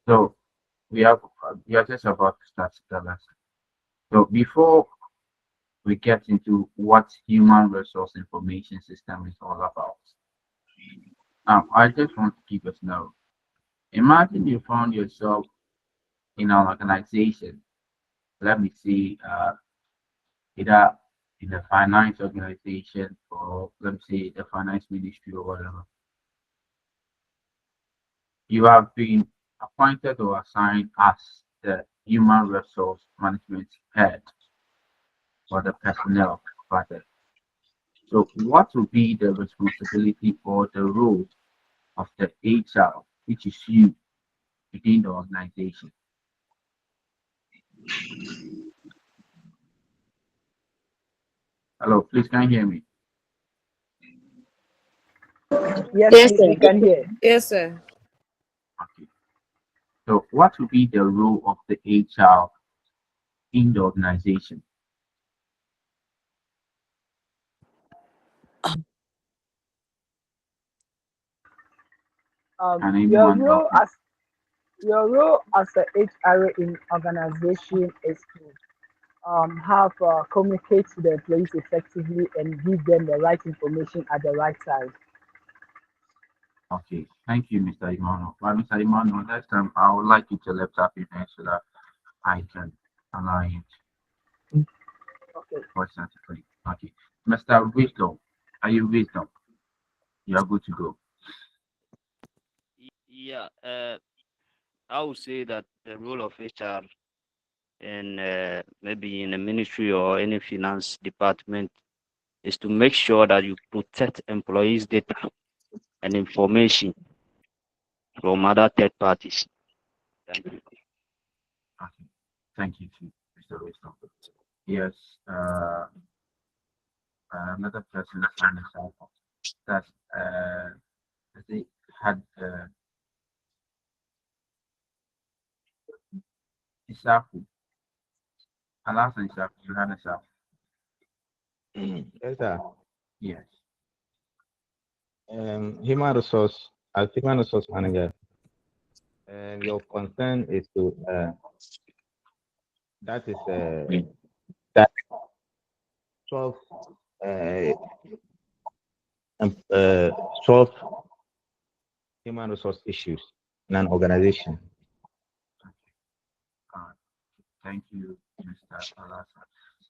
So we are just about to start the lesson. So before we get into what human resource information system is all about, I just want to keep us know. Imagine you found yourself in an organization. Let me see, either in a finance organization or let me say the finance ministry or whatever. You have been appointed or assigned as the human resource management head for the personnel project. So, what will be the responsibility or the role of the HR, which is you within the organization? Hello, please can you hear me? Yes, Yes, please, sir. we can hear. Yes, sir. Okay. So, what will be the role of the HR in the organization? Um, Can your anyone help role me? as your role as a HR in organization is to have communicate to the employees effectively and give them the right information at the right time. Okay, thank you, Mr. Imano. But Mr. Imano, next time I would like you to lift up your hand so that I can allow you Okay. voice notify. Okay. Mr. Wisdom, are you wisdom? You are good to go. Yeah, I would say that the role of HR in maybe in a ministry or any finance department is to make sure that you protect employees' data and information from other third parties. Thank you. Okay. Thank you, too, Mr. Wisdom. Yes, uh, another person signed us up. That's they had Isafu. Alas, Isafu, you had Isafu. Yes, sir. Yes. As human resource manager, your concern is to that is that solve uh, uh, solve human resource issues in an organization. Okay. Uh, thank you, Mr. Alasa.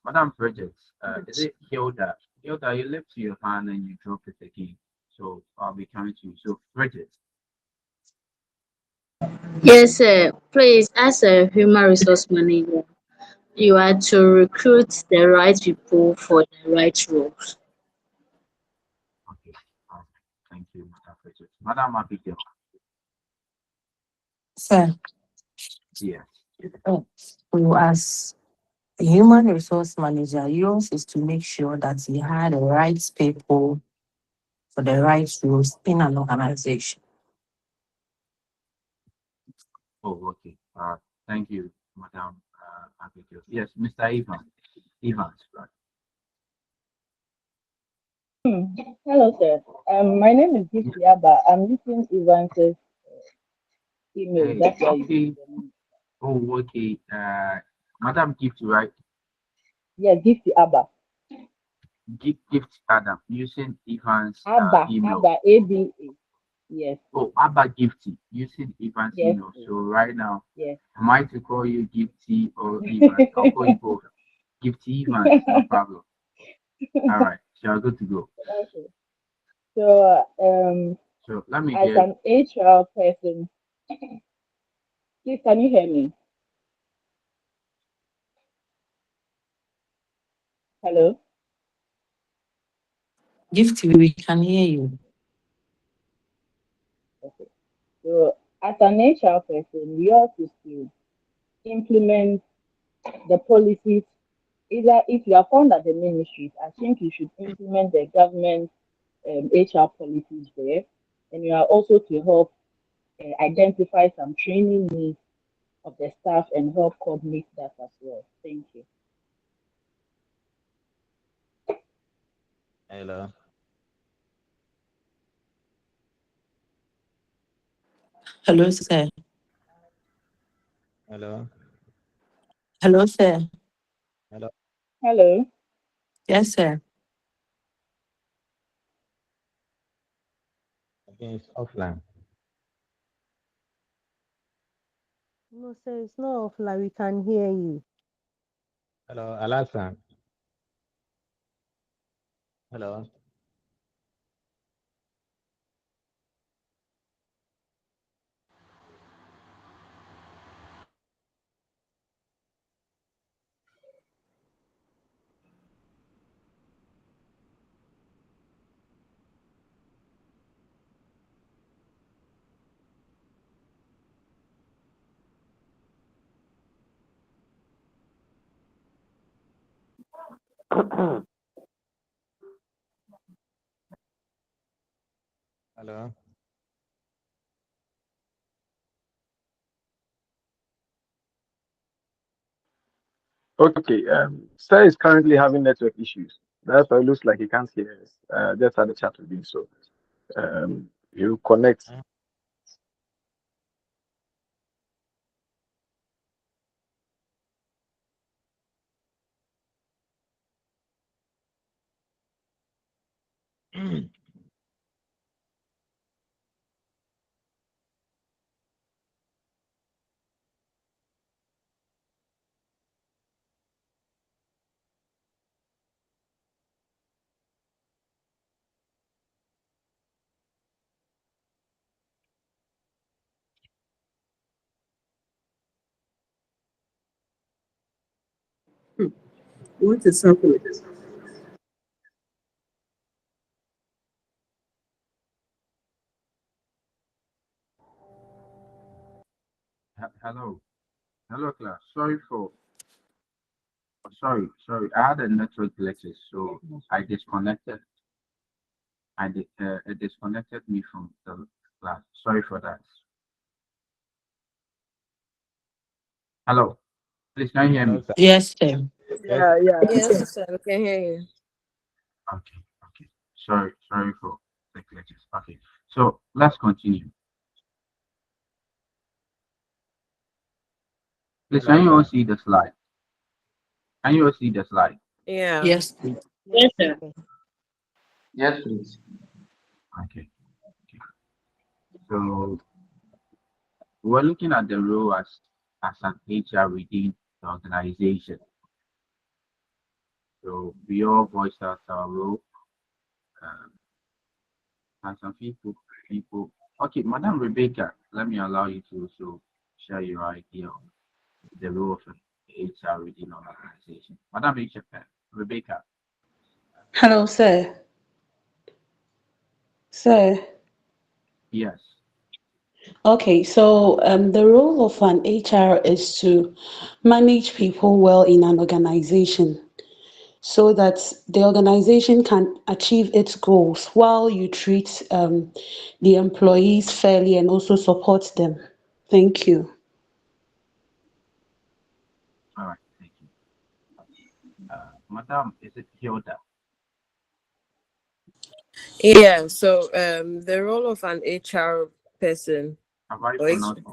Madam Bridget, is it Hilda? Hilda, you lift your hand and you drop it again. So I'll be coming to you. So Bridget, Yes, sir. Please, as a human resource manager, you are to recruit the right people for the right roles. okay. Uh, thank you, Mr. Bridget. Madam Abigail, Sir, yes. so as a human resource manager, yours is to make sure that you hire the right people for the right roles in an organization. Oh, okay. Thank you, Madam Abigail. Yes, Mr. Evans, right? Hello, sir. My name is Yeah. Gifty Abba. I'm using Evan's email. Hey, That's why you see okay. the name. Oh, okay. Madam Gift, right? Yeah, Gifty Abba. Gift Adam using Evans Abba, email. Abba, ABA. Yes, Oh, Abba Gifty using Evans yes, email. please. So right now, Yes. am I to call you Gifty or Evans? I'll call you both. Gifty Evans, no problem. All right, so you're good to go. Okay. So, So let me as get an HR person, please, can you hear me? Hello? Gift, we can hear you. Okay. So, as an HR person, yours is to implement the policies. Either if you are found at the ministries, I think you should implement the government HR policies there. And you are also to help identify some training needs of the staff and help coordinate that as well. Thank you. Hello. Hello, sir. Hello. Hello, sir. Hello. Hello. Yes, sir. Again, it's offline. No, sir, it's not offline. We can hear you. Hello, Alasan. Hello. Hello. Okay, Sir is currently having network issues. That's why it looks like he can't hear us. Just had a chat with him, so you connect. What is happening? Hello, hello, class. Sorry. I had a network glitches, so I disconnected. It disconnected me from the class. Sorry for that. Hello, please can you hear Hello, me? sir. Yes, sir. Yes. Yeah, yeah, we Yes, can. sir, we can hear you. Okay. Sorry for the glitches. Okay, so let's continue. Please Hello, can you all sir. see the slide? Can you all see the slide? Yeah. Yes, please. Yes, Yes, sir. sir. Yes, please. Okay. So we're looking at the role as an HR within the organization. So we all voiced out our role, um, and some people. Okay, Madam Rebecca, let me allow you to also share your idea of the role of HR within an organization. Madam Rebecca, Hello, sir. Sir. yes. Okay, so the role of an HR is to manage people well in an organization so that the organization can achieve its goals while you treat the employees fairly and also support them. Thank you. All right, thank you. Madam, is it Hilda? Yeah, so the role of an HR person Have I or H pronounced it?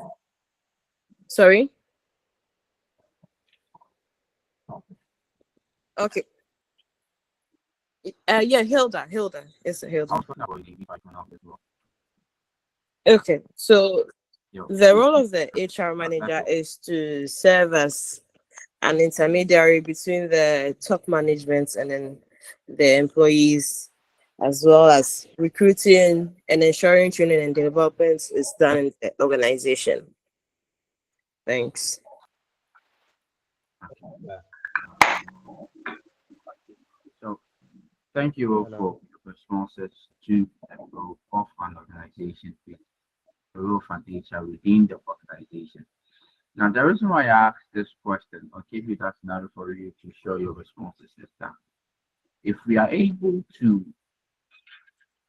sorry? Okay. Yeah, Hilda. It's a I Hilda. was talking about it if I pronounced it wrong. Okay, so Yo, the please, role of the HR let's manager go. is to serve as an intermediary between the top management and then the employees, as well as recruiting and ensuring training and development is done in the organization. Thanks. Okay. Sir. So thank you all Hello. for your responses to the role of an organization with the role of an HR within the organization. Now, the reason why I asked this question, I'll give you that scenario for you to show your responses this time. If we are able to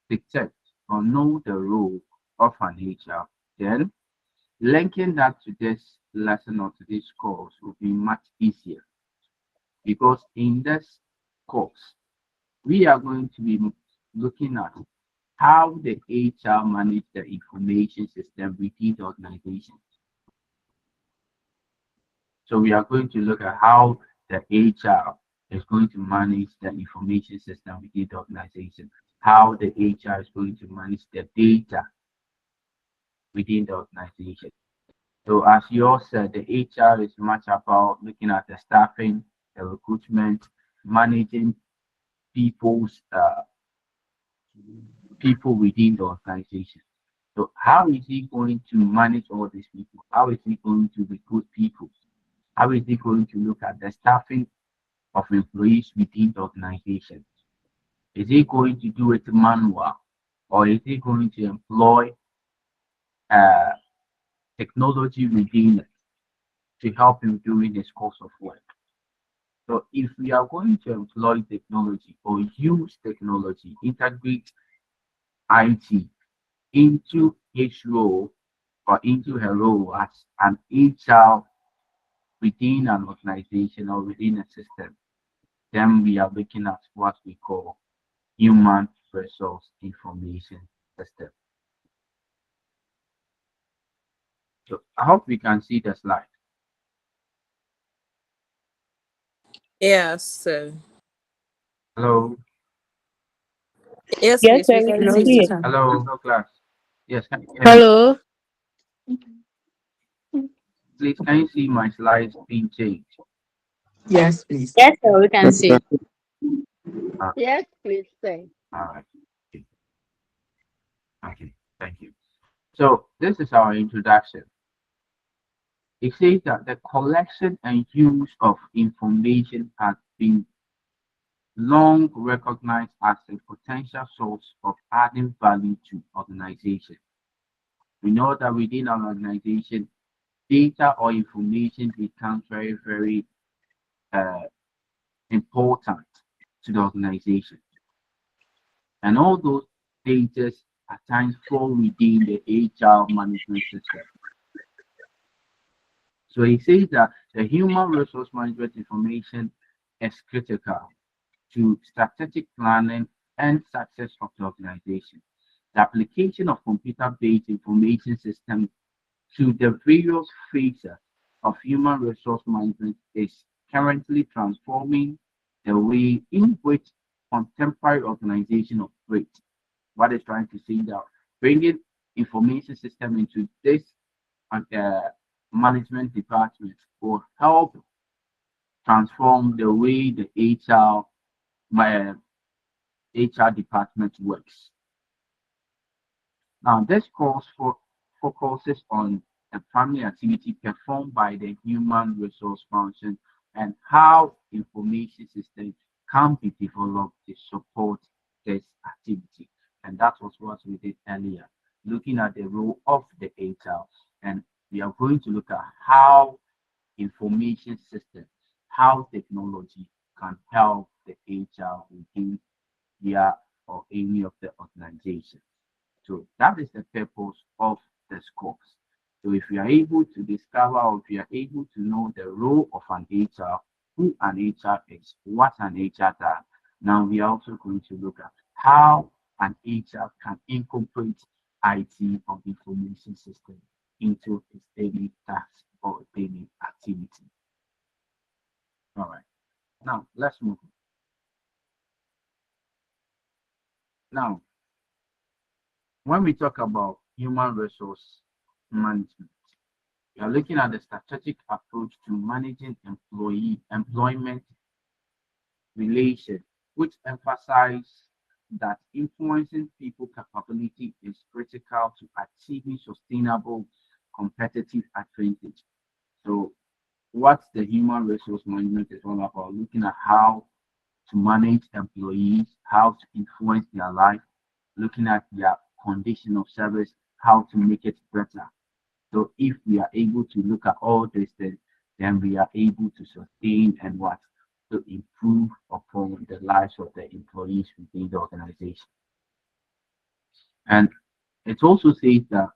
detect or know the role of an HR, then linking that to this lesson or to this course will be much easier because in this course, we are going to be looking at how the HR manage the information system within the organization. So we are going to look at how the HR is going to manage the information system within the organization, how the HR is going to manage the data within the organization. So as you all said, the HR is much about looking at the staffing, the recruitment, managing people's people within the organization. So how is he going to manage all these people? How is he going to recruit people? How is he going to look at the staffing of employees within the organization? Is he going to do it manual, or is he going to employ uh, technology within it to help him during his course of work? So if we are going to employ technology or use technology, integrate IT into his role or into her role as an HR within an organization or within a system, then we are looking at what we call human resource information system. So I hope we can see the slide. Yes, Hello, yes, Yes, please, sir, we we can can Hello, see. see it. teacher. hello, class. Yes, can you hear me? Hello. Please, can you see my slides being changed? Yes, please. Yes, sir, we can see. Uh, Yes, please, sir. all right. Okay. Okay. Thank you. So this is our introduction. It says that the collection and use of information has been long recognized as a potential source of adding value to organization. We know that within an organization, data or information becomes very, very uh, important to the organization. And all those data at times fall within the HR management system. So he says that the human resource management information is critical to strategic planning and success of the organization. The application of computer-based information systems to the various phases of human resource management is currently transforming the way in which contemporary organizations operate. What is trying to say that bringing information system into this uh, management department will help transform the way the HR department works. Now, this course focuses on the primary activity performed by the human resource function and how information systems can be developed to support this activity. And that was what we did earlier, looking at the role of the HR. And we are going to look at how information systems, how technology can help the HR within their or any of the organization. So that is the purpose of this course. So if you are able to discover or if you are able to know the role of an HR, who an HR is, what an HR does, now we are also going to look at how an HR can incorporate IT or information system into its daily task or daily activity. All right. Now let's move on. Now, when we talk about human resource management, we are looking at the strategic approach to managing employment relations, which emphasize that influencing people capability is critical to achieving sustainable competitive advantage. So what the human resource management is all about, looking at how to manage employees, how to influence their life, looking at their condition of service, how to make it better. So if we are able to look at all these things, then we are able to sustain and what to improve upon the lives of the employees within the organization. And it also says that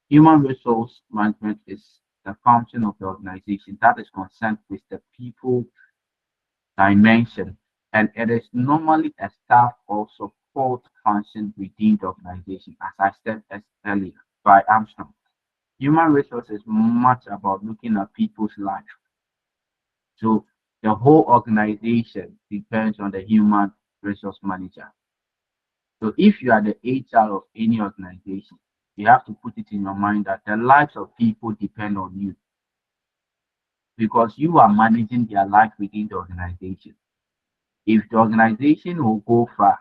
human resource management is the function of the organization that is concerned with the people dimension, and it is normally a staff or support function within the organization, as I said earlier by Armstrong. Human resources much about looking at people's life, So the whole organization depends on the human resource manager. So if you are the HR of any organization, you have to put it in your mind that the lives of people depend on you because you are managing their life within the organization. If the organization will go far,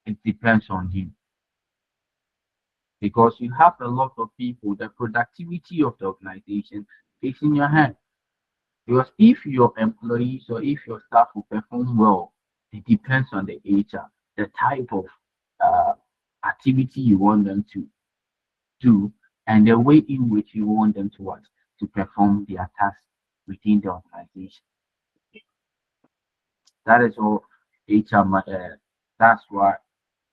it depends on you because you have a lot of people. The productivity of the organization is in your hand. Because if your employees or if your staff will perform well, it depends on the HR, the type of uh, activity you want them to do, and the way in which you want them to what to perform their tasks within the organization. That is all HR. That's what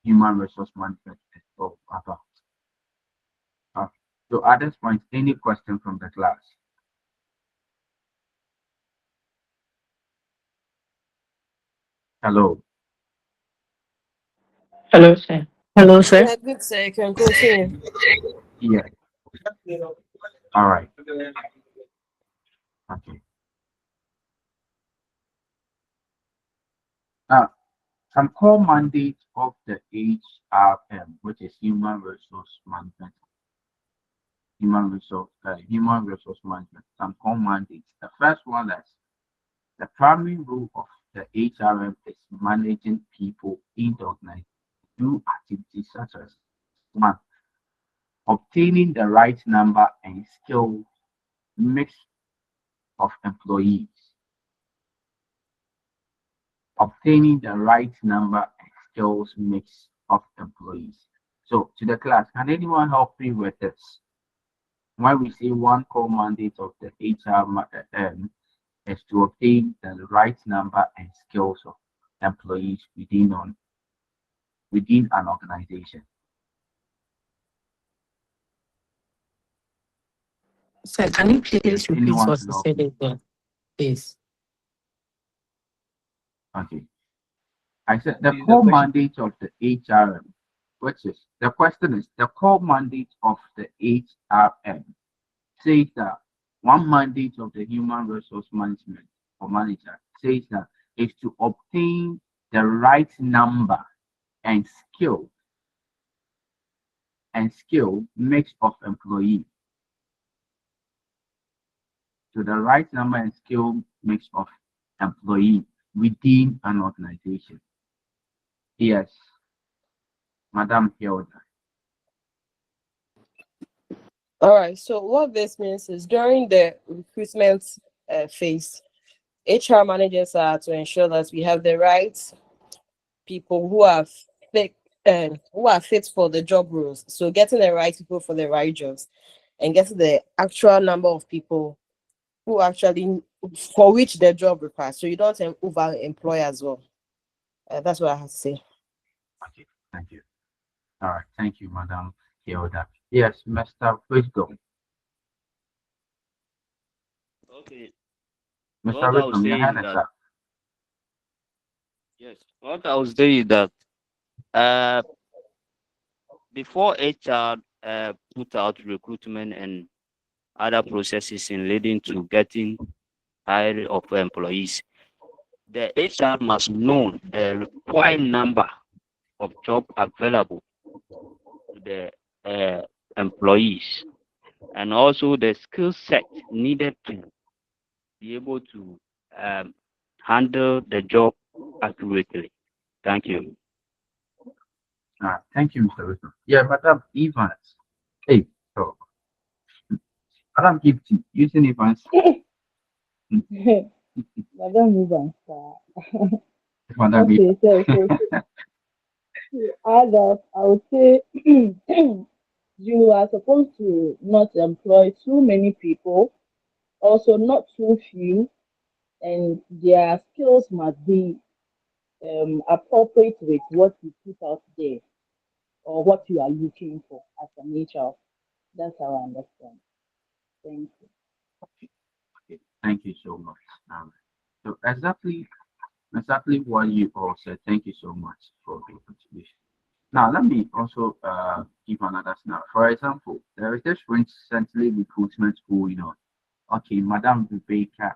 human resource management is all about. Uh, so at this point, any question from the class? Hello. Hello, sir. Hello, sir. Yeah, good, sir. You can continue. Yeah. All right. Okay. Now, some core mandates of the HRM, which is Human Resource Management. Human resource management. Some core mandates. The first one is the primary role of the HRM is managing people in the organization through activities such as one, obtaining the right number and skill mix of employees. Obtaining the right number and skills mix of employees. So to the class, can anyone help me with this? When we say one core mandate of the HRM is to obtain the right number and skills of employees within an organization. Sir, can you Yes, please repeat anyone what can you help said me. again, please? Okay. I said the core mandate of the HRM, which is the question is the core mandate of the HRM says that one mandate of the human resource management or manager says that is to obtain the right number and skill mix of employees. So the right number and skill mix of employees within an organization. Yes, Madam Hilda. All right. So what this means is during the recruitment phase, HR managers are to ensure that we have the right people who are fit for the job roles. So getting the right people for the right jobs and getting the actual number of people who actually for which the job requires. So you don't over employ as well. That's what I have to say. Okay, thank you. All right, thank you, Madam Hilda. Yes, Mr. Wisdom. Okay. Mr. What I was Wisdom, your saying hand is is that up. yes. What I was saying is that uh before HR put out recruitment and other processes in leading to getting hiring of employees, the HR must know the required number of job available to the employees and also the skill set needed to be able to um, handle the job accurately. Thank you. Thank you, Mr. Wisdom. Yeah, Madam Evans. Hey, so Madam Gifty, using Evans. Madam move on, sir. Madam Okay, so to add up, I would say you are supposed to not employ too many people, also not too few, and their skills must be appropriate with what you put out there or what you are looking for as a nature. That's how I understand. Thank you. Thank you so much. So exactly what you all said. Thank you so much for your contribution. Now, let me also give another scenario. For example, there is this recently recruitment going on. Okay, Madam Rebecca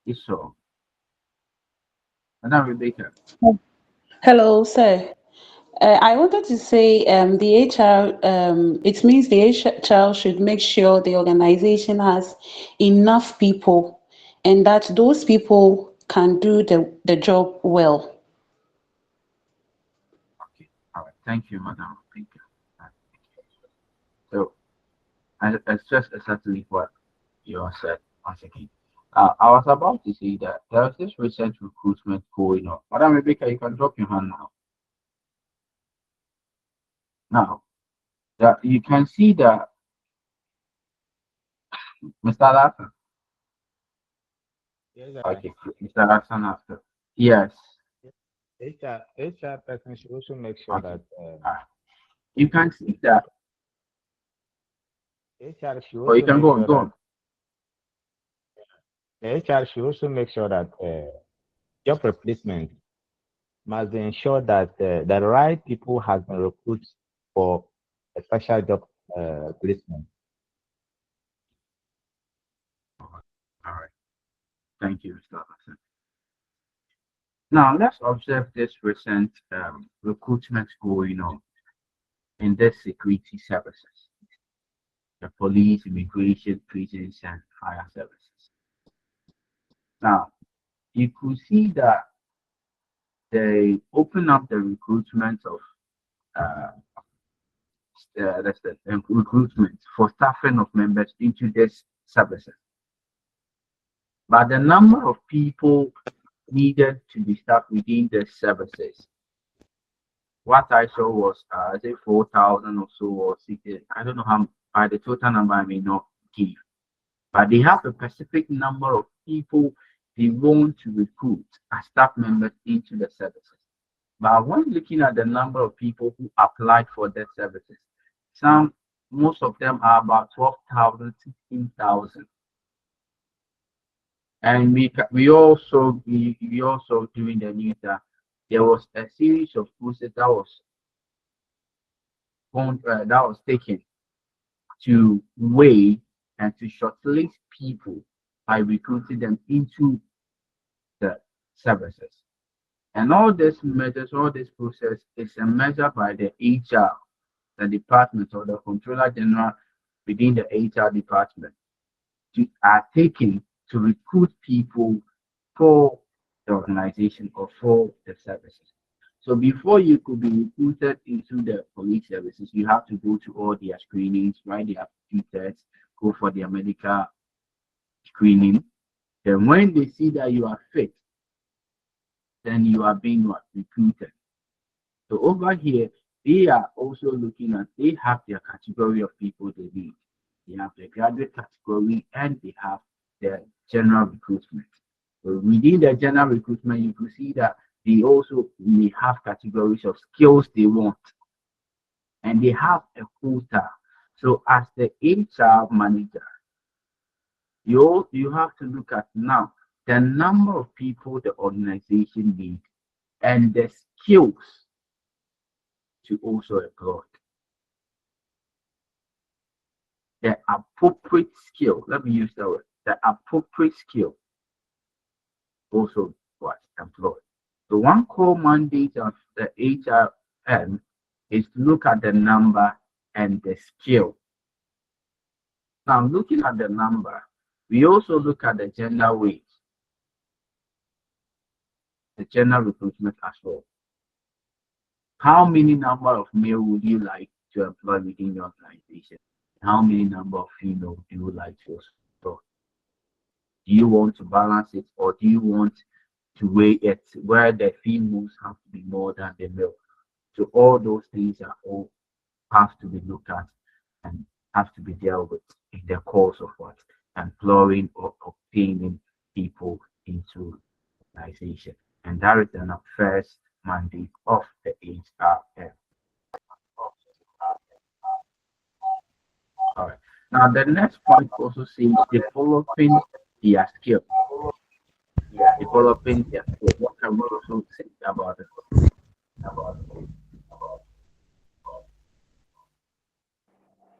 Yes, so, Madam Rebecca. Hello, sir. I wanted to say the HR, it means the HR should make sure the organization has enough people and that those people can do the job well. Okay, all right. Thank you, Madam Rebecca. So, it's just exactly what you have said once again. I was about to say that there's this recent recruitment going on. Madam Rebecca, you can drop your hand now. Now, that you can see that Mr. Larson. Yes, Okay, Mr. Larson after. Yes. HR person should also make sure Okay. that You can see that. HR should Or you also can make go on, sure go that on. the HR should also make sure that job replacement must ensure that the right people has been recruited for a special job placement. All right. Thank you, Mr. Larson. Now let's observe this recent recruitment going on in the security services, the police, immigration, prisons, and fire services. Now you could see that they open up the recruitment of uh, recruitment for staffing of members into this services, but the number of people needed to be staffed within the services, what I saw was I say 4,000 or so, or 60. I don't know how by the total number I may not give, but they have a specific number of people they want to recruit as staff members into the services. But when looking at the number of people who applied for their services, some most of them are about 12,000, 16,000. And we also during the news that there was a series of process that was taken to weigh and to shortlist people by recruiting them into the services. And all these measures, all this process is a measure by the HR, the department or the controller general within the HR department are taken to recruit people for the organization or for the services. So before you could be recruited into the police services, you have to go to all their screenings, write their aptitude tests, go for their medical screening. Then when they see that you are fit, then you are being recruited. So over here, they are also looking at, they have their category of people they need. They have the graduate category and they have the general recruitment. So within the general recruitment, you can see that they also may have categories of skills they want and they have a quota. So as the HR manager, you have to look at now the number of people the organization needs and the skills to also employ. The appropriate skill, let me use that word, the appropriate skill also was employed. So one core mandate of the HRM is to look at the number and the skill. Now looking at the number, we also look at the gender weight, the gender recruitment as well. How many number of male would you like to employ within your organization? How many number of female do you like to employ? Do you want to balance it or do you want to weigh it where the females have to be more than the male? So all those things are all have to be looked at and have to be dealt with in the course of what employing or obtaining people into organization. And that is the first mandate of the HRM. All right. Now the next point also says developing their skill. Developing their skill. What can we also say about it?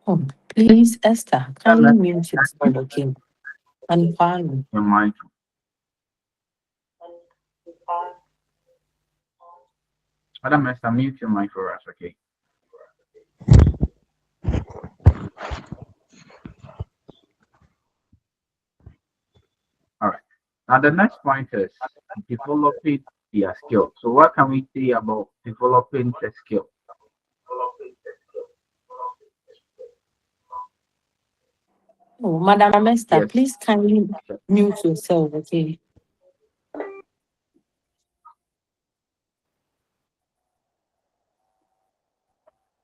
Oh, please, Esther, Tell kindly us mute yourself, okay? And Kwame. your mind. Madam Esther, mute your mic for us, okay? All right. Now the next point is developing their skill. So what can we say about developing the skill? Oh, Madam Esther, Yes. please kindly mute yourself, okay?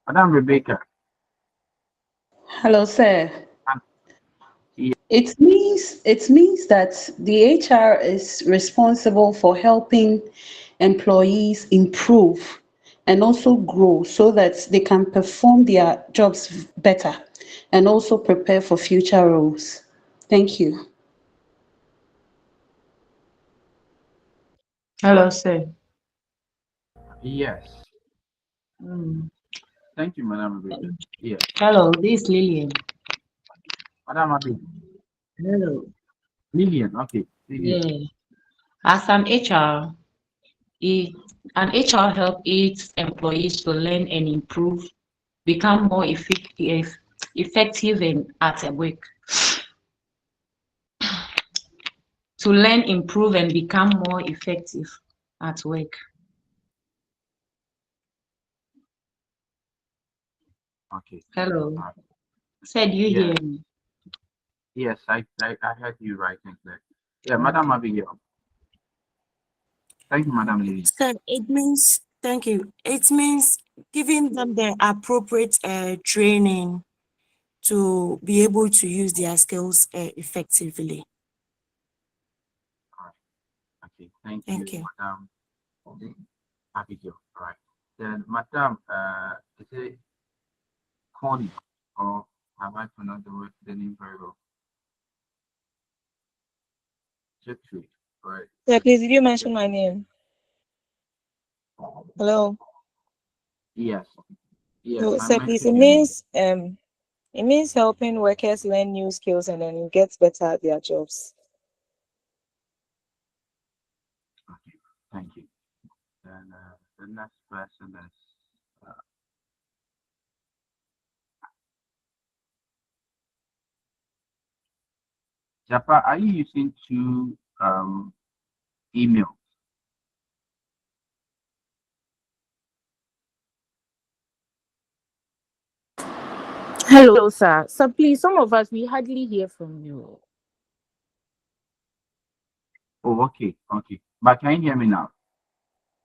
Madam Rebecca. Hello, sir. Yeah. It means that the HR is responsible for helping employees improve and also grow so that they can perform their jobs better and also prepare for future roles. Thank you. Hello, sir. Yes. Mm. Thank you, Madam Rebecca. Yes. Hello, this is Lillian. Madam Abi. Hello. Lillian, okay. Lillian. Yeah. As an HR, an HR help its employees to learn and improve, become more effective and at work. To learn, improve, and become more effective at work. Okay. Hello. Said you Yeah. hear me? Yes, I heard you right and clear. Yeah, Madam Okay. Abigail. Thank you, Madam Lillian. So it means, thank you. It means giving them the appropriate training to be able to use their skills effectively. All right. Okay. Thank Thank you, you. Madam Abigail. All right. Then, Madam, is it Connie, or have I pronounced the name very well? Jeffrey, right? Yeah, please, did you mention my name? Hello. Yes. Yes, So, I sir, please, mentioned your name. it means helping workers learn new skills and then get better at their jobs. Okay. Thank you. Then the next person is Japa. Are you using two emails? Hello, sir. So please, some of us we hardly hear from you. Oh, okay. Okay. But can you hear me now?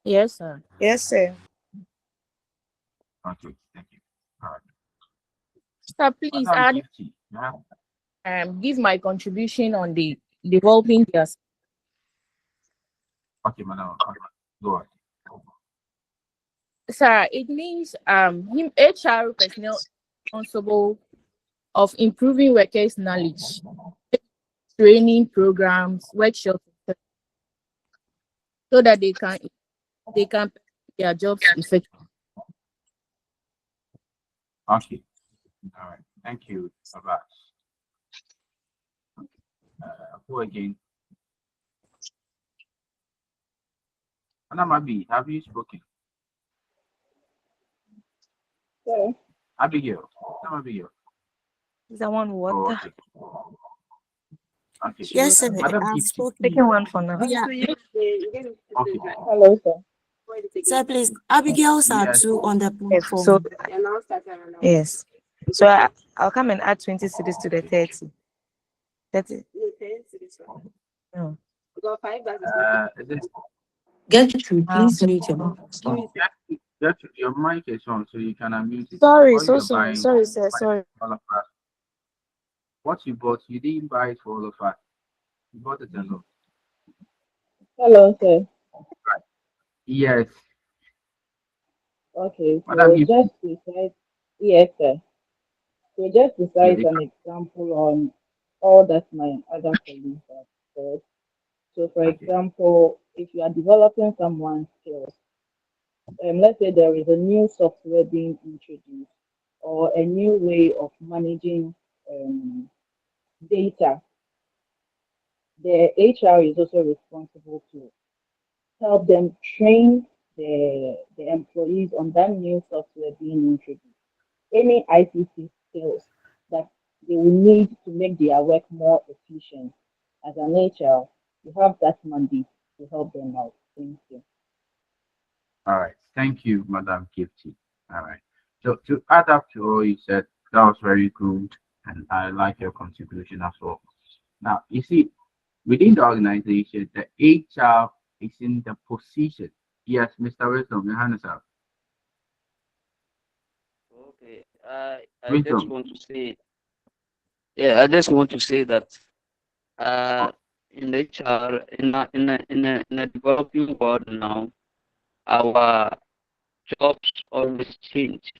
Yes, sir. Yes, sir. Okay. Thank you. All right. Sir, please, Madam I Gifty. Yeah. give my contribution on the developing their. Okay, Madam. Okay. Go ahead. Sir, it means him HR personnel responsible of improving workers' knowledge, training programs, workshops, so that they can perform their jobs effectively. Okay. All right. Thank you, Abbas. Who again? Madam Abi, have you spoken? Sir, Abigail. Madam Abigail. Is that one Oh, water? okay. Okay. Yes, sir. Madam I've Gifty. spoken. Taking one for now. Yeah. Okay. hello, sir. Sir, please. Abigail's are Yes. two on the Yes. So platform. yes. So I'll come and add 20 cities to the 30. 30. No. Is it Gertrude, Um, please mute your microphone. your mic is on, so you can unmute it. sorry, What so you're sorry. buying Sorry, sir. for Sorry. all of us. What you bought, you didn't buy it for all of us. You bought it alone. Hello, sir. Right. Yes. Okay, Madam so Gifty. just to cite, yes, sir. So just to Yeah, cite an example on all that my other colleagues have said. So, for okay. example, if you are developing someone's skills, let's say there is a new software being introduced or a new way of managing data, the HR is also responsible to help them train the employees on that new software being introduced. Any ICT skills that they will need to make their work more efficient. As an HR, you have that mandate to help them out. Thank you. All right. Thank you, Madam Gifty. All right. So to add up to all you said, that was very good, and I like your contribution as well. Now, you see, within the organization, the HR is in the position. Yes, Mr. Wisdom, your hand is up. Okay. I just Wisdom. want to say, yeah, I just want to say that in the HR, in a developing world now, our jobs always change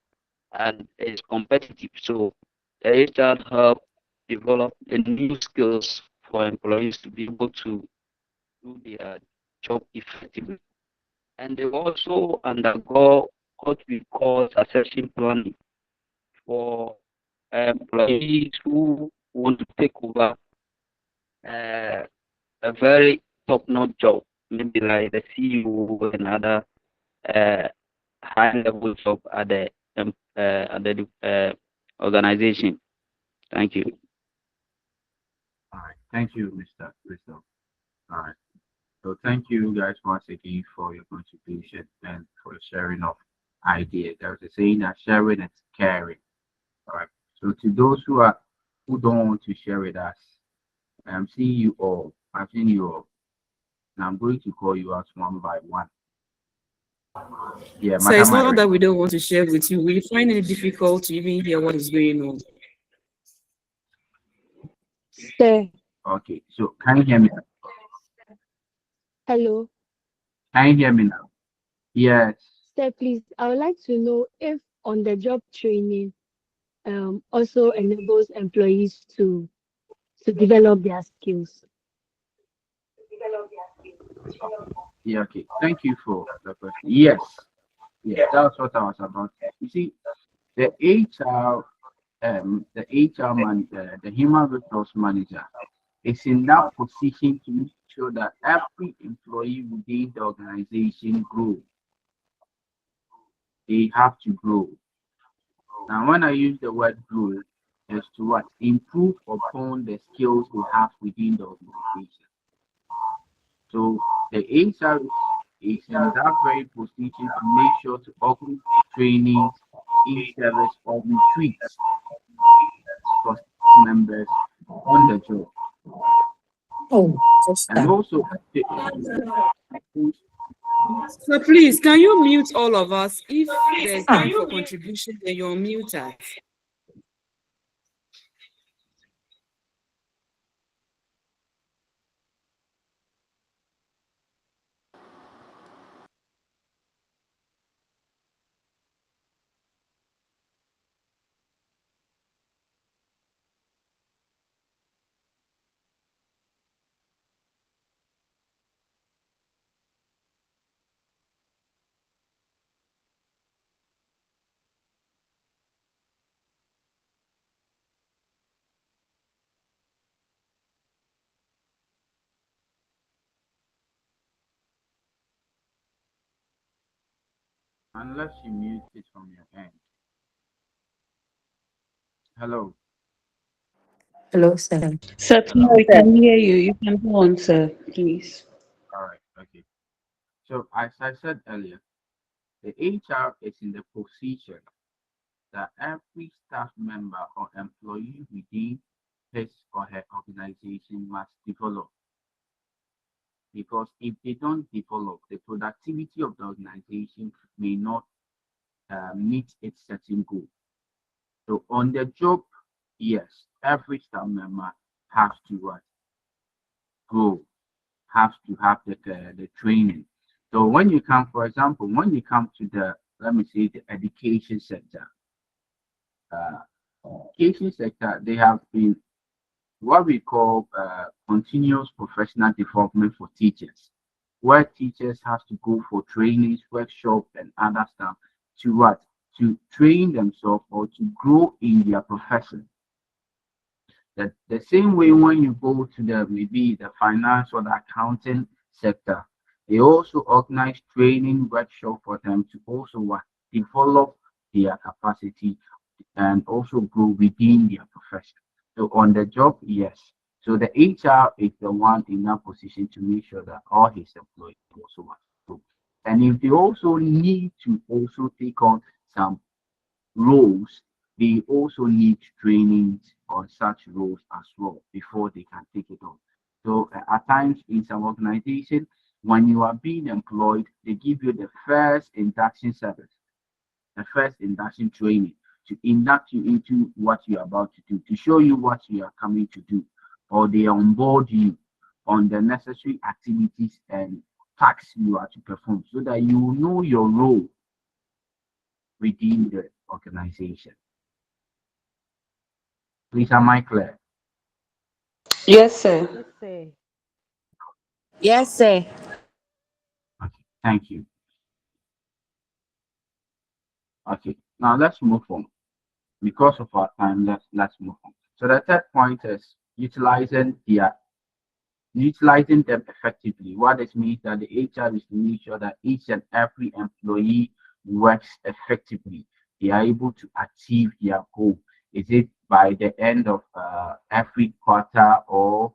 and it's competitive. So the HR help develop the new skills for employees to be able to do their job effectively. And they also undergo what we call succession planning for employees who want to take over a very top-notch job, maybe like the CEO and other uh, high-level job at the organization. Thank you. All right. Thank you, Mr. Wisdom. All right. So thank you guys once again for your contribution and for sharing of ideas. There's a saying that sharing is caring. All right. So to those who don't want to share with us, I'm seeing you all. I've seen you all. And I'm going to call you out one by one. Yeah, So it's Madam not Irene. that we don't want to share with you. We find it difficult to even hear what is going on. Sir, Okay, so can you hear me now? hello. Can you hear me now? Yes. Sir, please, I would like to know if on the job training also enables employees to develop their skills. Yeah, okay. Thank you for the question. Yes. Yeah, that's what I was about. You see, the HR manager, the human resource manager is in that position to make sure that every employee within the organization grows. They have to grow. Now, when I use the word grow, is to what? Improve upon the skills they have within the organization. So the HR is in that very position to make sure to offer trainings, in-service or retreats for members on the job. Oh, And also, So please, can you mute all of us? If there's time for contribution, then you'll mute us. unless you mute it from your end. Hello. hello, sir. Sir, please, we can hear you. You can go on, sir, please. All right. Okay. So as I said earlier, the HR is in the position that every staff member or employee within his or her organization must develop. Because if they don't develop, the productivity of the organization may not meet its certain goal. So on the job, yes, every staff member has to grow, has to have the training. So when you come, for example, when you come to the, let me say, the education sector, they have been what we call continuous professional development for teachers, where teachers have to go for trainings, workshops, and other stuff to what? To train themselves or to grow in their profession. That the same way when you go to the maybe the finance or the accounting sector, They also organize training workshop for them to also develop their capacity and also grow within their profession. So on the job, yes. So the HR is the one in that position to make sure that all his employees also want to grow. And if they also need to also take on some roles, they also need trainings on such roles as well before they can take it on. So at times in some organization, when you are being employed, they give you the first induction service, the first induction training to induct you into what you are about to do, to show you what you are coming to do, or they onboard you on the necessary activities and tasks you are to perform so that you know your role within the organization. Please, am I clear? Yes, sir. Yes, sir. Yes, sir. Okay, thank you. Okay, now let's move on. Because of our time, let's move on. So the third point is utilizing them effectively. What this means that the HR is to make sure that each and every employee works effectively. They are able to achieve their goal. Is it by the end of every quarter or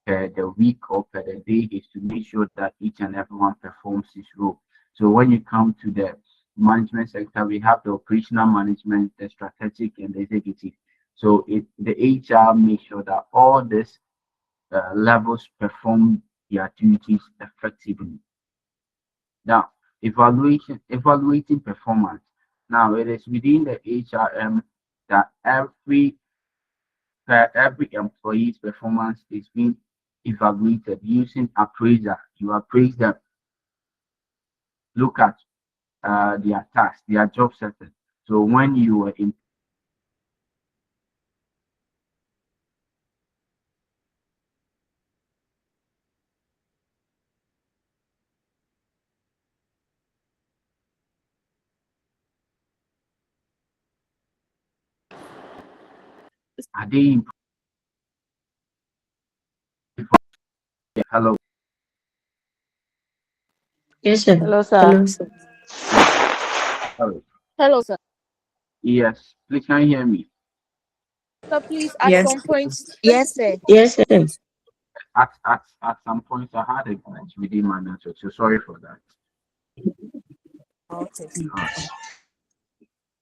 per the week or per the day? Is to make sure that each and everyone performs his role. So when you come to the management sector, we have the operational management, the strategic, and the executive. So the HR makes sure that all this levels perform their duties effectively. Now, evaluating performance. Now, it is within the HRM that every employee's performance is being evaluated using appraiser. You appraise them, look at their tasks, their job setting. So when you are in are they hello? Yes, sir. Hello, sir. Hello, sir. Hello. Hello, sir. Yes, please can you hear me? So please, at Yes, some point, please. yes, sir. Yes, sir. At some point I had a glitch within my network, so sorry for that. Okay.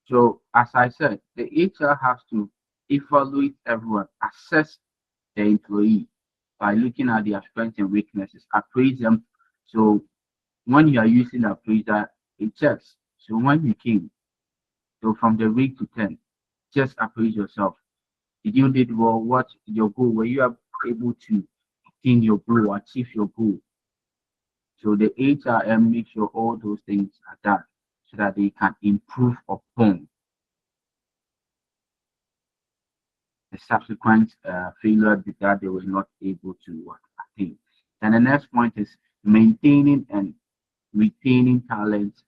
So as I said, the HR has to evaluate everyone, assess the employee by looking at their strengths and weaknesses, appraise them. So when you are using the appraiser, it checks. So when you came, so from the week to 10, just appraise yourself. Did you did well? What your goal? Were you able to attain your goal, achieve your goal? So the HRM makes sure all those things are done so that they can improve upon the subsequent failure that they were not able to attain. And the next point is maintaining and retaining talent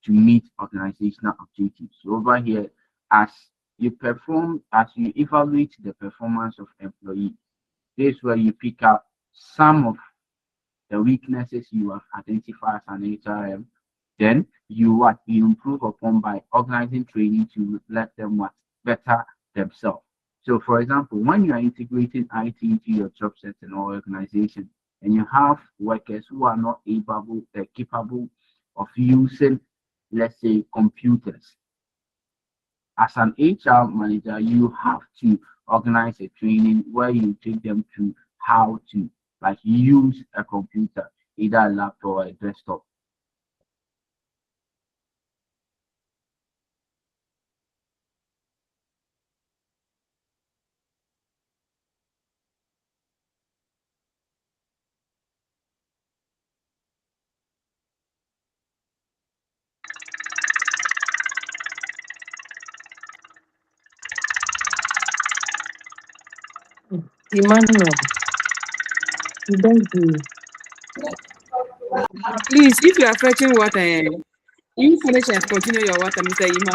to meet organizational objectives. So over here, as as you evaluate the performance of employees, this is where you pick up some of the weaknesses you have identified as an HRM. Then you improve upon by organizing training to let them better themselves. So for example, when you are integrating IT into your job setting or organization, and you have workers who are not capable of using, let's say, computers, as an HR manager, you have to organize a training where you take them through how to like use a computer, either a laptop or a desktop. Emmanuel, you don't do. Please, if you are fetching water, you finish and continue your water, Mr. Ima.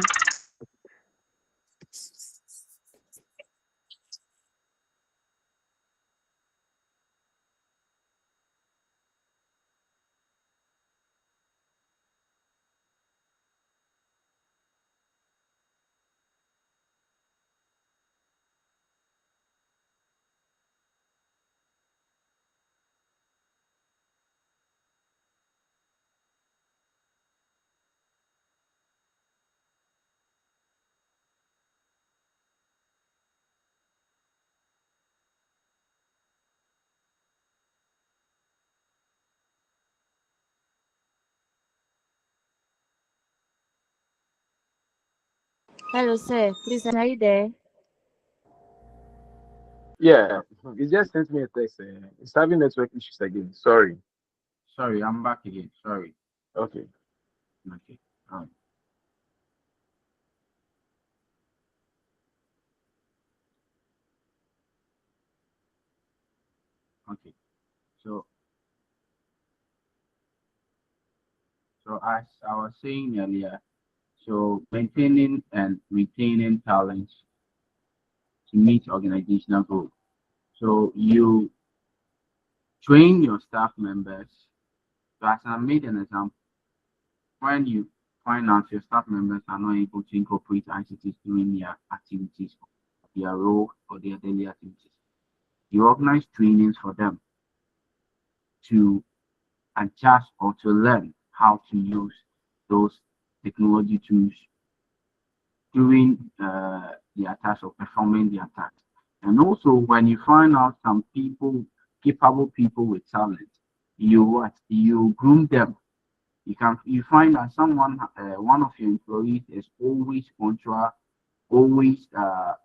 Hello, sir. Please, are you there? Yeah, it just sent me a text. It's having network issues again. Sorry. Sorry, I'm back again. Sorry. Okay. Okay. Um, okay. So, as I was saying earlier, so maintaining and retaining talent to meet organizational goals. So you train your staff members. So as I made an example, when you find out your staff members are not able to incorporate ICTs during their activities, their role or their daily activities, you organize trainings for them to adjust or to learn how to use those technology tools during the task or performing their task. And also, when you find out some people, capable people with talent, you groom them. You find that someone, one of your employees is always punctual, always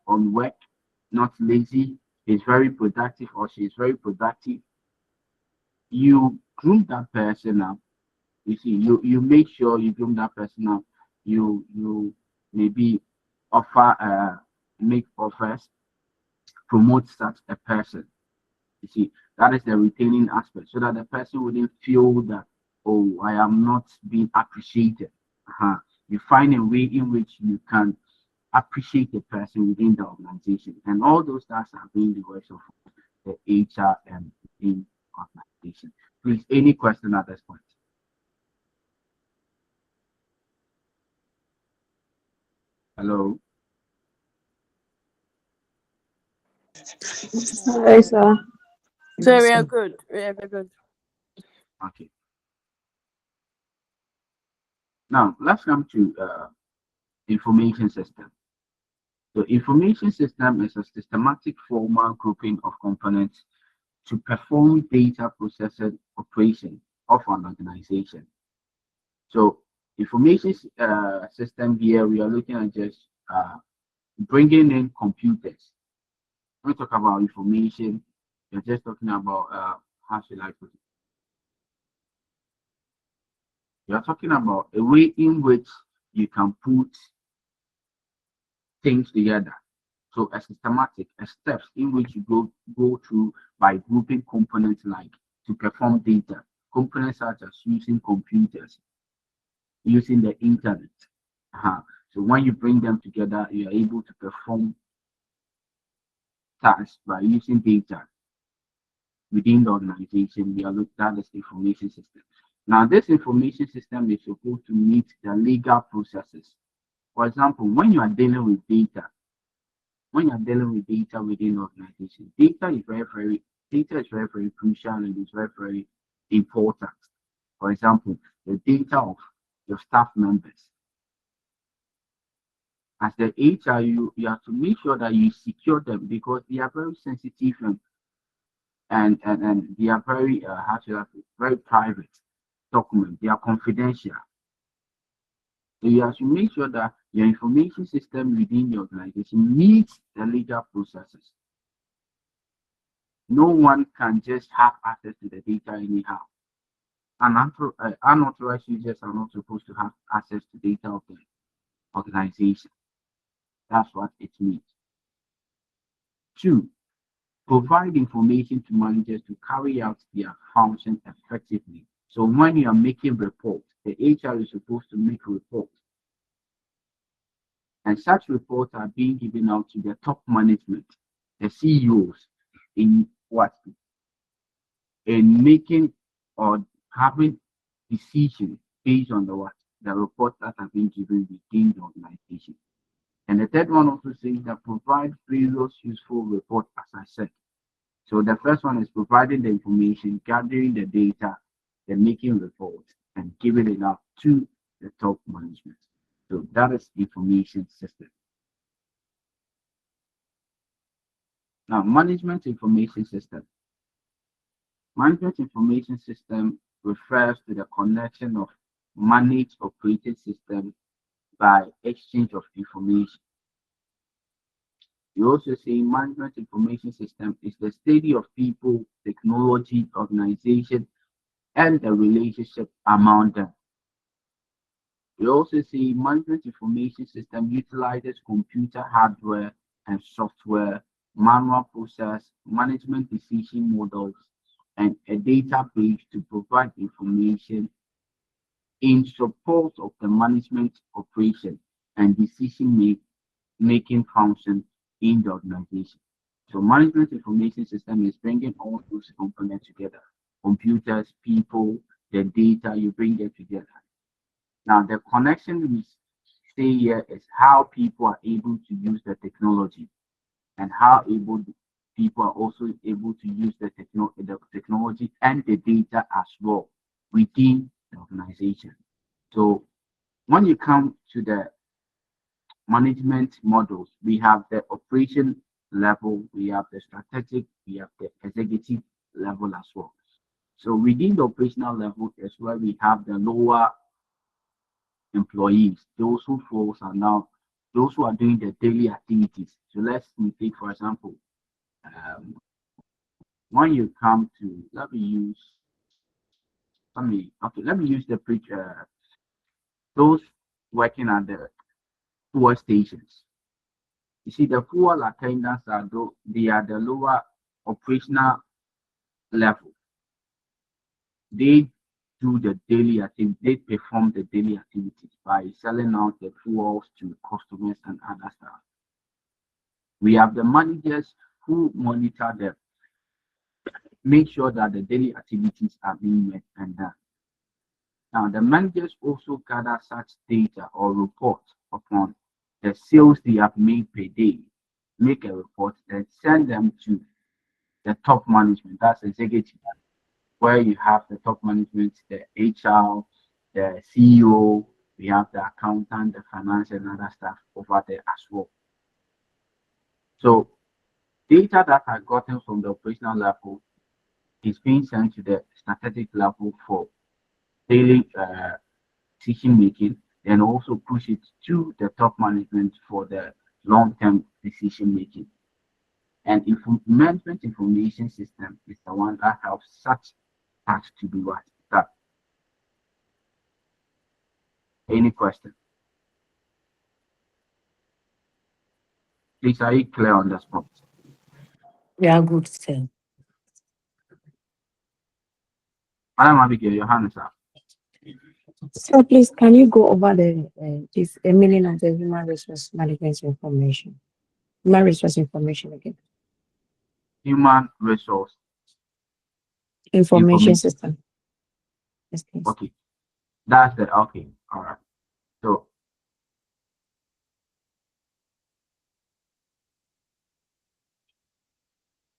on work, not lazy, is very productive or she is very productive. You groom that person up. You see, you make sure you groom that person up. You maybe offer make offers, promote such a person. You see, that is the retaining aspect, so that the person wouldn't feel that, oh, I am not being appreciated. You find a way in which you can appreciate the person within the organization, and all those tasks are being the works of the HR and the organization. Please, any question at this point? Hello. Hi, sir. So we are good. We are very good. Okay. Now let's come to information system. So information system is a systematic formal grouping of components to perform data processing operation of an organization. So information system here, we are looking at just bringing in computers. When we talk about information, we're just talking about, how should I put it? We are talking about a way in which you can put things together. So a systematic, a steps in which you go through by grouping components like to perform data. Components such as using computers, using the internet. So when you bring them together, you are able to perform tasks by using data within the organization. We are looking at this information system. Now, this information system is supposed to meet the legal processes. For example, when you are dealing with data, within organization, data is very crucial and it's very important. For example, the data of your staff members. As the HR, you have to make sure that you secure them because they are very sensitive and they are very how should I say, very private documents. They are confidential. So you have to make sure that your information system within the organization meets the legal processes. No one can just have access to the data anyhow. Unauthorized users are not supposed to have access to data of the organization. That's what it means. Two, provide information to managers to carry out their function effectively. So when you are making reports, the HR is supposed to make reports. And such reports are being given out to the top management, the CEOs, in what? In making or having decisions based on the reports that have been given within the organization. And the third one also says that provide various useful reports, as I said. So the first one is providing the information, gathering the data, then making reports and giving it out to the top management. So that is information system. Now, management information system. Management information system refers to the connection of managed operating system by exchange of information. We also say management information system is the study of people, technology, organization, and the relationship among them. We also say management information system utilizes computer hardware and software, manual process, management decision models, and a database to provide information in support of the management operation and decision making function in the organization. So management information system is bringing all those components together. Computers, people, the data, you bring it together. Now, the connection we say here is how people are able to use the technology and how people are also able to use the technology and the data as well within the organization. So when you come to the management models, we have the operation level, we have the strategic, we have the executive level as well. So within the operational level is where we have the lower employees, those who falls are now those who are doing the daily activities. So let's take for example, when you come to let me use the those working at the fuel stations. You see, the fuel attendants they are the lower operational level. They do the daily activity, they perform the daily activities by selling out the fuels to customers and other stuff. We have the managers who monitor them, make sure that the daily activities are being met and done. Now, the managers also gather such data or report upon the sales they have made per day, make a report, and send them to the top management, that's executive, where you have the top management, the HR, the CEO, we have the accountant, the finance, and other staff over there as well. So, data that are gotten from the operational level is being sent to the strategic level for daily decision making, and also push it to the top management for the long-term decision making. And management information system is the one that helps such tasks to be what done. Any question? Please, are you clear on the spot? We are good, sir. Madam Abigail, your hand is up. So please, can you go over the meaning of the human resource management information? Human resource information again. Human resource Information system. Yes, please. Okay. That's the okay. All right. So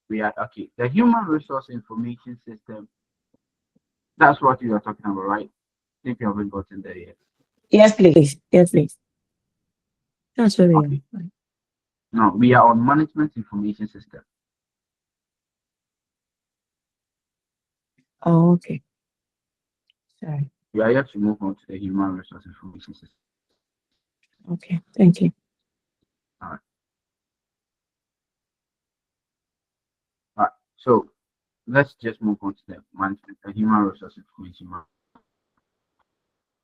we are okay. The human resource information system. That's what you are talking about, right? I think you haven't gotten there yet. Yes, please. Yes, please. That's what Okay. No, we are on management information system. Oh, okay. Sorry. We are yet to move on to the human resource information system. Okay, thank you. All right. All right. So let's just move on to the management, the human resource information.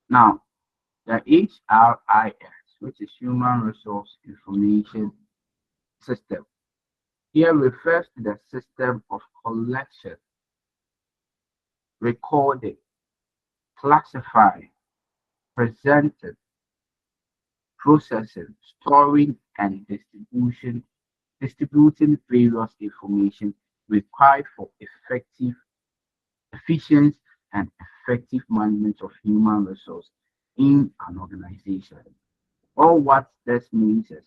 Now, the HRIS, which is Human Resource Information System, here refers to the system of collection, recording, classifying, presenting, processing, storing, and distributing various information required for efficient, and effective management of human resource in an organization. Or what this means is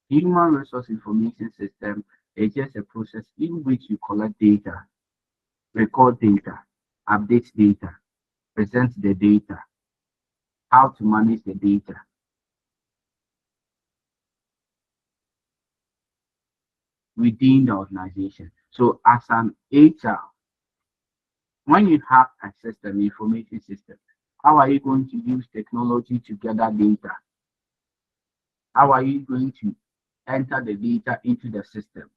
human resource information system is just a process in which you collect data, record data, update data, present the data, how to manage the data. Within the organization. So as an HR, when you have a system, information system, how are you going to use technology to gather data, How are you going to enter the data into the system?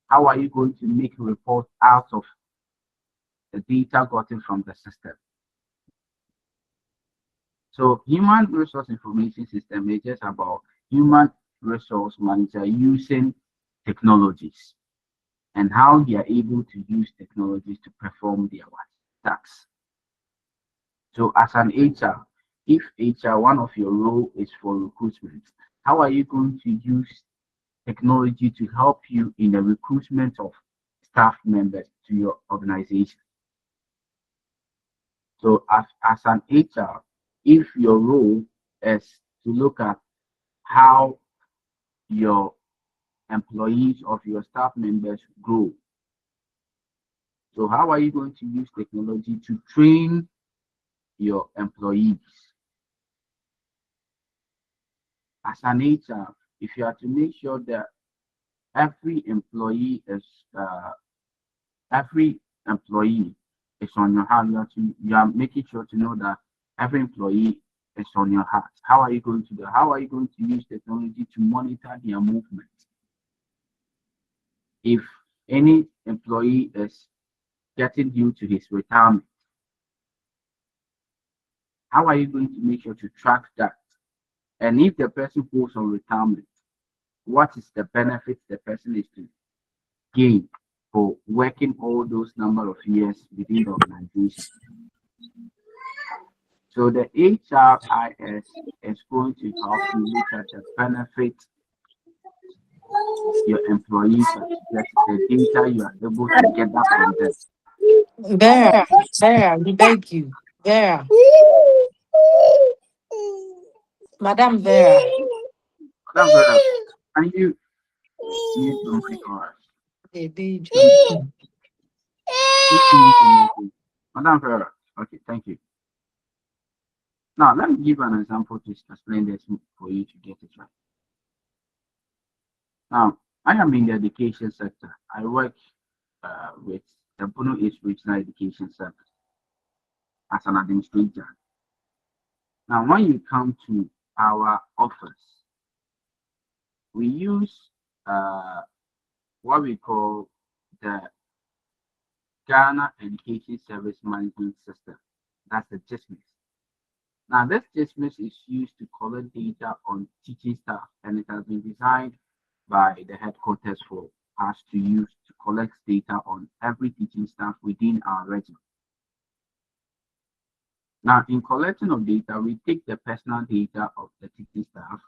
How are you going to make reports out of the data gotten from the system? So human resource information system is just about human resource manager using technologies and how they are able to use technologies to perform their tasks. So as an HR, if HR, one of your role is for recruitment, how are you going to use technology to help you in the recruitment of staff members to your organization? So as an HR, if your role is to look at how your employees of your staff members grow, so how are you going to use technology to train your employees? As an HR, if you are to make sure that every employee is on your heart, you are making sure to know that every employee is on your heart. How are you going to do? How are you going to use technology to monitor their movement? If any employee is getting due to his retirement, how are you going to make sure to track that? And if the person goes on retirement, what is the benefit the person is to gain for working all those number of years within the organization? So the HRIS is going to help you look at the benefit your employees are to get, the data you are able to get that from them. Vera, we beg you. Vera, Madam Vera. Madam Vera, can you mute something for us? Baby, Madam Vera, okay, thank you. Now, let me give an example to explain this for you to get it right. Now, I am in the education sector. I work with the Bono East Regional Education Service as an administrator. Now, when you come to our office, we use what we call the Ghana Education Service Management System. That's the GISMIS. Now, this GISMIS is used to collect data on teaching staff, and it has been designed by the headquarters for us to use to collect data on every teaching staff within our region. Now, in collecting of data, we take the personal data of the teaching staff.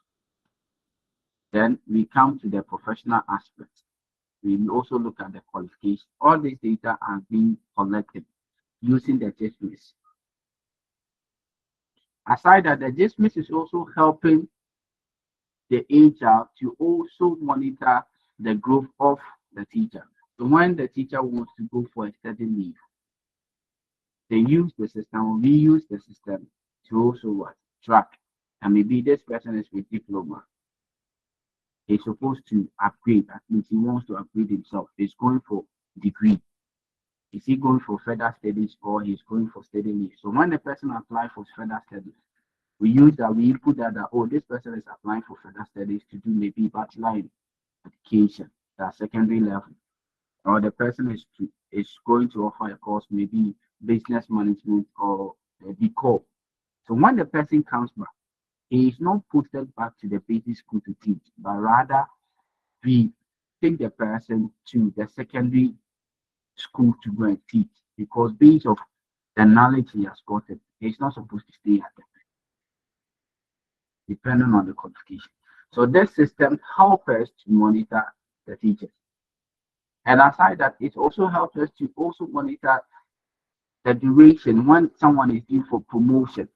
Then we come to the professional aspect. We also look at the qualification. All these data are being collected using the GISMIS. Aside that, the GISMIS is also helping the HR to also monitor the growth of the teacher. So when the teacher wants to go for a study leave, they use the system, or we use the system to also track. And maybe this person is with diploma. He's supposed to upgrade. At least he wants to upgrade himself. He's going for degree. Is he going for further studies, or he's going for study leave? So when the person applies for further studies, we use that, we input that, oh, this person is applying for further studies to do maybe bachelor in education, that secondary level, or the person is going to offer a course, maybe business management or the core. So when the person comes back, he is not posted back to the basic school to teach, but rather we take the person to the secondary school to go and teach, because based of the knowledge he has gotten, he's not supposed to stay at the depending on the qualification. So this system helps us to monitor the teachers. And aside that, it also helps us to also monitor the duration when someone is due for promotion,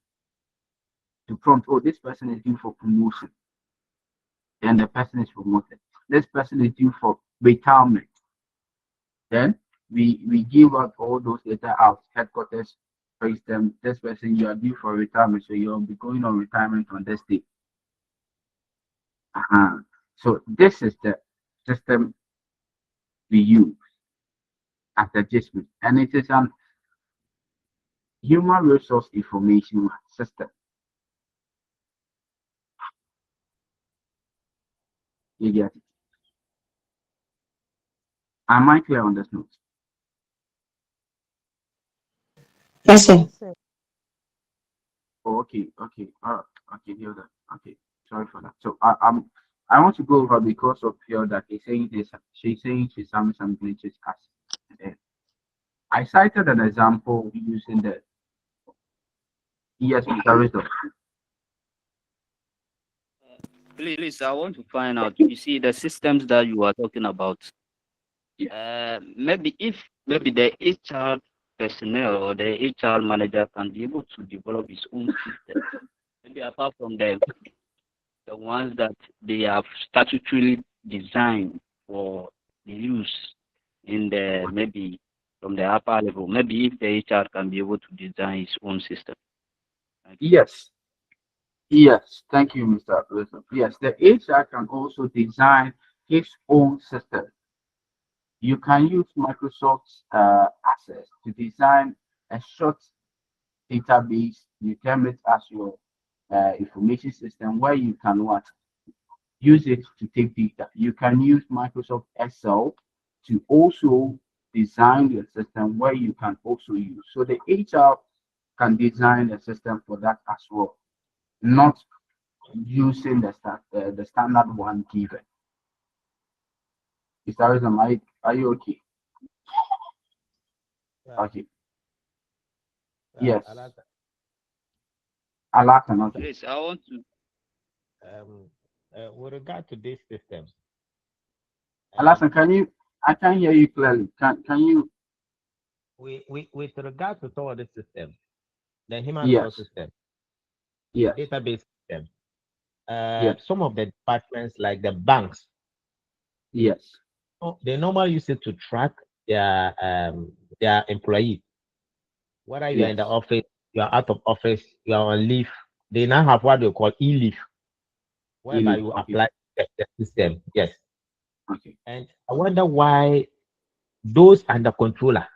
to prompt, oh, this person is due for promotion. Then the person is promoted. This person is due for retirement. Then we give out all those data out. Headquarters praise them. This person, you are due for retirement, so you'll be going on retirement on this day. So this is the system we use as the GISMIS, and it is an human resource information system. You get it? Am I clear on this note? Yes, sir. Oh, okay, okay, okay, hear that. Okay, sorry for that. So I want to go over because of here that he's saying this. She's saying she's having some glitches. I cited an example using the Mr. Wisdom. Please, I want to find out. You see, the systems that you are talking about. Maybe if maybe the HR personnel or the HR manager can be able to develop his own system, maybe apart from the ones that they have statutorily designed for use in the maybe from the upper level. Maybe if the HR can be able to design his own system. Yes, yes. Thank you, Mr. Wisdom. Yes, the HR can also design his own system. You can use Microsoft's Access to design a short database. You term it as your information system where you can what use it to take data. You can use Microsoft Excel to also design your system where you can also use. So the HR can design a system for that as well, not using the standard one given. Mr. Wisdom, are you okay? Okay. Yes. Allah cannot. Please, I want to. With regard to these systems, Alasan, I can't hear you clearly. Can you? With regard to all the systems, the human Yes. resource system, Yes. database system, Yes. some of the departments like the banks, Yes. they normally use it to track their employees. Whether you are in the Yes. office, you are out of office, you are on leave, they now have what they call e-leave, whereby you Okay. apply the system. Yes. Okay. And I wonder why those under controller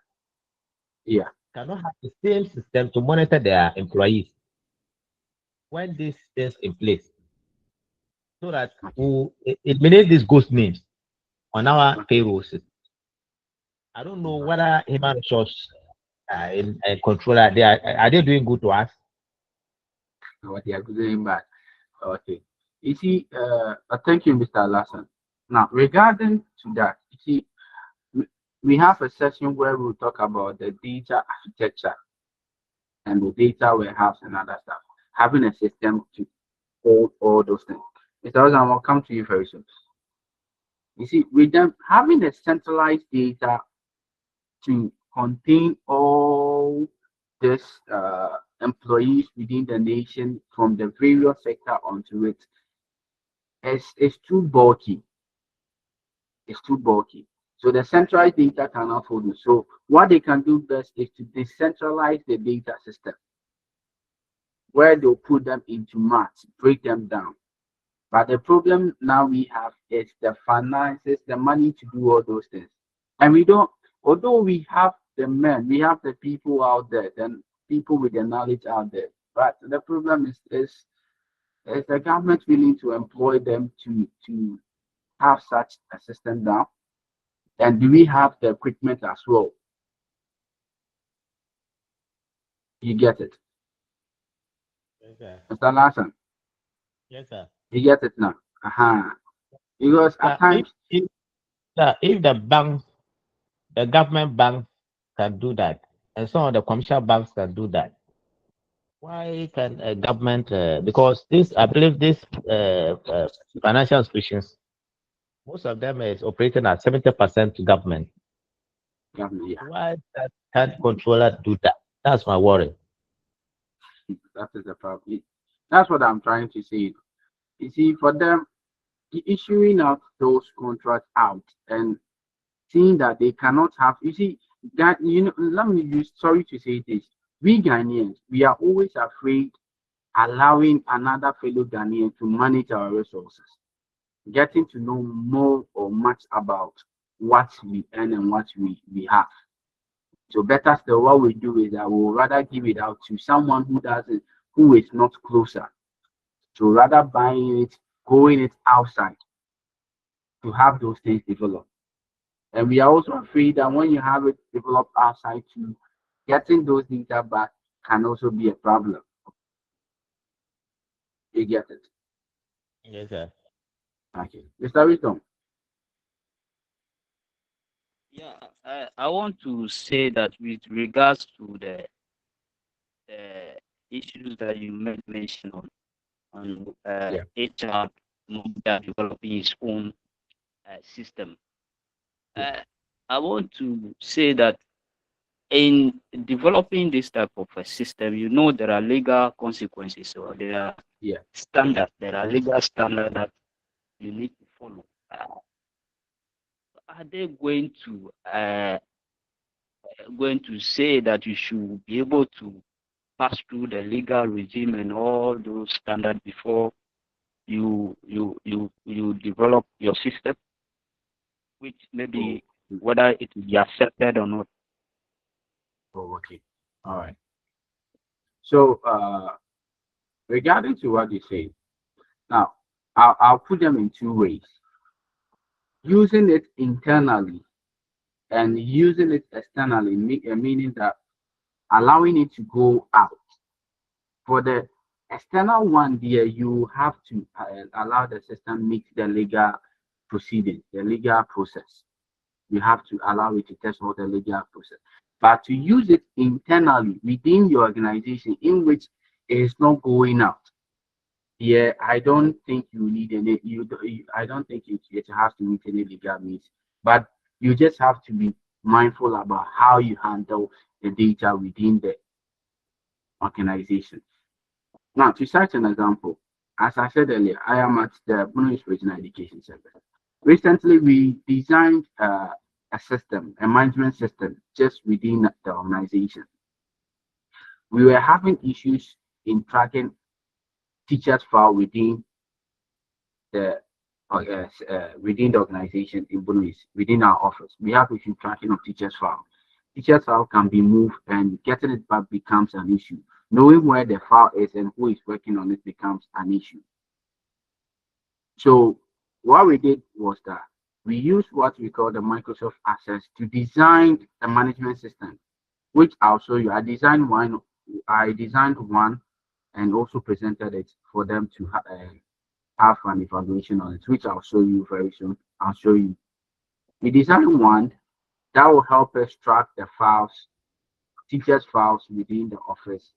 Yeah. cannot have the same system to monitor their employees when this is in place, so that we eliminate these ghost names on our payroll system. I don't know whether human resource in controller are they doing good to us? What they are doing bad. Okay. You see, thank you, Mr. Lasson. Now, regarding to that, you see, we have a session where we'll talk about the data architecture and the data warehouse and other stuff. Having a system to hold all those things. Mr. Lasson, I will come to you very soon. You see, with them having a centralized data to contain all this employees within the nation from the various sector onto it, it's too bulky. It's too bulky. So the centralized data cannot hold it. So what they can do best is to decentralize the data system, where they'll put them into mats, break them down. But the problem now we have is the finances, the money to do all those things. And we don't, although we have the men, we have the people out there, then people with the knowledge out there. But the problem is the government willing to employ them to have such a system down? And do we have the equipment as well? You get it? Yes, sir. Mr. Larson, Yes, sir. you get it now? Because at times, If the banks, the government banks can do that, and some of the commercial banks can do that, why can a government? Because this, I believe, this financial institutions, most of them is operating at 70% to government. yeah. Why can't controller do that? That's my worry. That is the problem. That's what I'm trying to say. You see, for them, issuing out those contracts out and seeing that they cannot have, you see, that, let me use, sorry to say this, we Ghanaians, we are always afraid allowing another fellow Ghanaian to manage our resources, getting to know more or much about what we earn and what we have. So better still, what we do is that we'll rather give it out to someone who is not closer. So rather buying it, going it outside. to have those things developed. And we are also afraid that when you have it developed outside too, getting those data back can also be a problem. You get it? Yes, sir. Okay. Mr. Wisdom. Yeah, I want to say that with regards to the issues that you made mention on Yeah. HR developing its own system. Yeah. I want to say that in developing this type of a system, you know there are legal consequences or there are Yeah. standards, there are legal standards that you need to follow. Are they going to say that you should be able to pass through the legal regime and all those standards before you develop your system, which maybe Oh, whether it will be accepted or not? okay. All right. So regarding to what you say, now I'll put them in two ways. Using it internally and using it externally, meaning that allowing it to go out. For the external one, there you have to allow the system meet the legal proceeding, the legal process. You have to allow it to test all the legal process. But to use it internally within your organization in which it is not going out, yeah, I don't think you need any. I don't think it has to meet any legal means. But you just have to be mindful about how you handle the data within the organization. Now, to cite an example, as I said earlier, I am at the Bunnings Regional Education Center. Recently, we designed a system, a management system, just within the organization. We were having issues in tracking teachers' file the within the organization in Bunnings, within our office. We have issue tracking of teachers' file. Teachers' file can be moved, and getting it back becomes an issue. Knowing where the file is and who is working on it becomes an issue. So what we did was that we used what we call the Microsoft Access to design a management system, which I'll show you. I designed one and also presented it for them to have an evaluation on it, which I'll show you very soon. I'll show you. We designed one that will help us track the files, teachers' files within the office,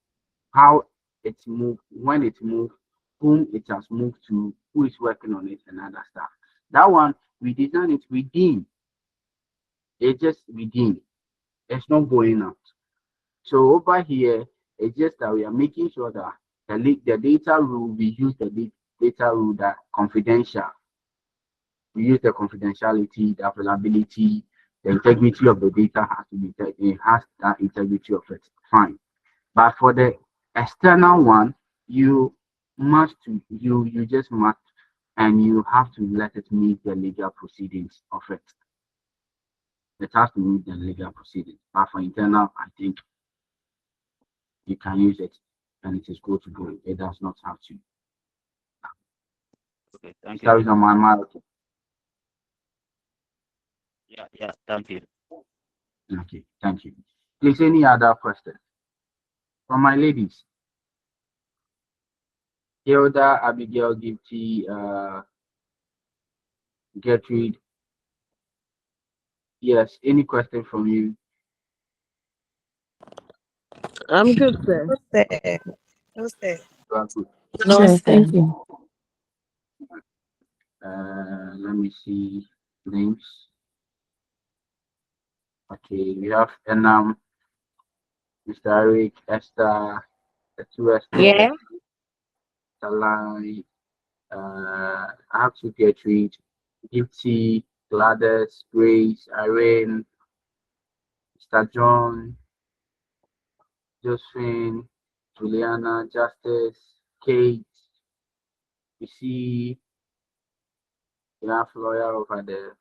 how it's moved, when it moved, whom it has moved to, who is working on it, and other stuff. That one, we designed it within. It's just within. It's not going out. So over here, it's just that we are making sure that the data rule, we use the data rule that confidential. We use the confidentiality, the availability, the integrity of the data has to be, it has that integrity of it. Fine. But for the external one, you just must, and you have to let it meet the legal proceedings of it. It has to meet the legal proceedings. But for internal, I think you can use it and it is good to go. It does not have to. Okay, thank you. That is on my mind. Yeah, thank you. Okay, thank you. Please, any other questions from my ladies? Hilda, Abigail, Gifty, Gertrude. Yes, any question from you? I'm good, sir. No, sir. No, sir. You are good. No, Yes, sir. thank you. Let me see names. Okay, we have Enam, Mr. Eric, Esther, the two Esther, Yeah. Salai, I have to Gertrude, Gifty, Gladys, Grace, Irene, Mr. John, Josephine, Juliana, Justice, Kate. You see, you have lawyer over there,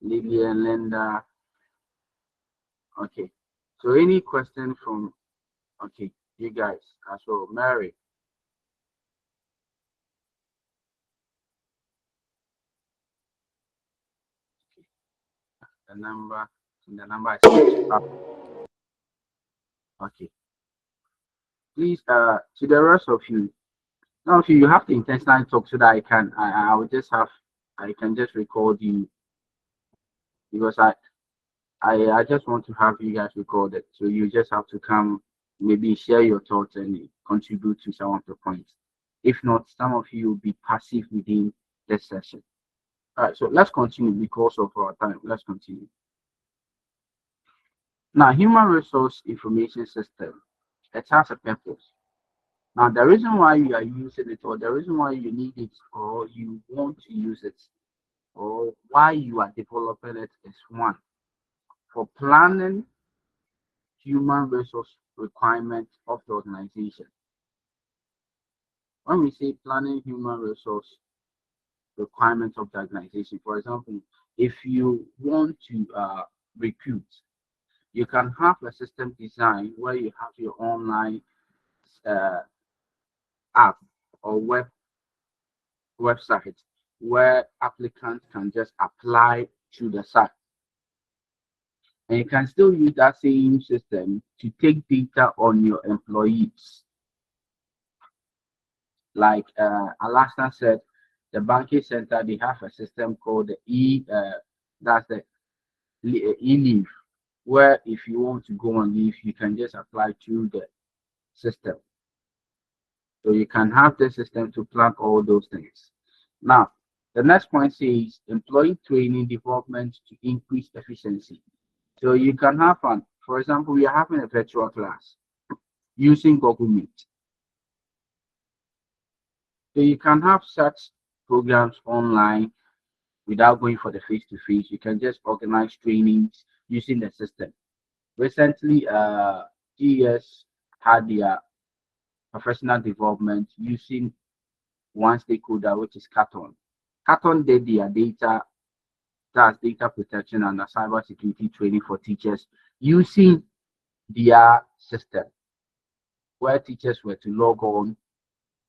Lillian, Linda. Okay. So any question from you guys as well, Mary? the number, and the number is up. Okay. Please, to the rest of you, now if you have to intentionally talk so that I will just have, I can just record you because I just want to have you guys recorded. So you just have to come, maybe share your thoughts and contribute to some of the points. If not, some of you will be passive within this session. All right, so let's continue because of our time. Let's continue. Now, human resource information system, it has a purpose. Now, the reason why you are using it, or the reason why you need it, or you want to use it, or why you are developing it is one, for planning human resource requirements of the organization. When we say planning human resource requirements of the organization, for example, if you want to recruit, you can have a system design where you have your online app or website where applicants can just apply to the site. And you can still use that same system to take data on your employees. Like Alaska said, the banking center, they have a system called the that's the e-leave, where if you want to go on leave, you can just apply to the system. So you can have the system to plan all those things. Now, the next point says employee training development to increase efficiency. So you can have fun. For example, we are having a virtual class using Google Meet. So you can have such programs online without going for the face-to-face. You can just organize trainings using the system. Recently, GS had their professional development using one stakeholder, which is Caton. Caton did their data, that's data protection and cyber security training for teachers using their system, where teachers were to log on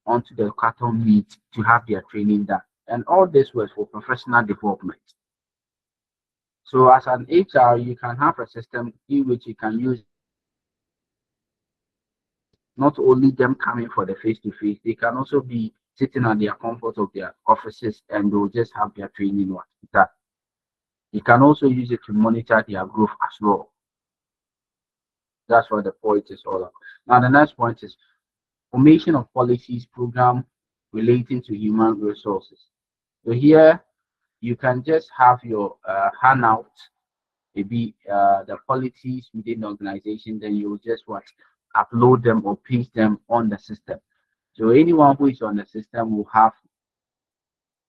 onto the Caton Meet to have their training done. And all this was for professional development. So as an HR, you can have a system in which you can use not only them coming for the face-to-face, they can also be sitting at their comfort of their offices and they'll just have their training work. That you can also use it to monitor their growth as well. That's what the point is all about. Now the next point is formation of policies program relating to human resources. So here you can just have your handout, maybe the policies within the organization, then you just upload them or paste them on the system. So anyone who is on the system will have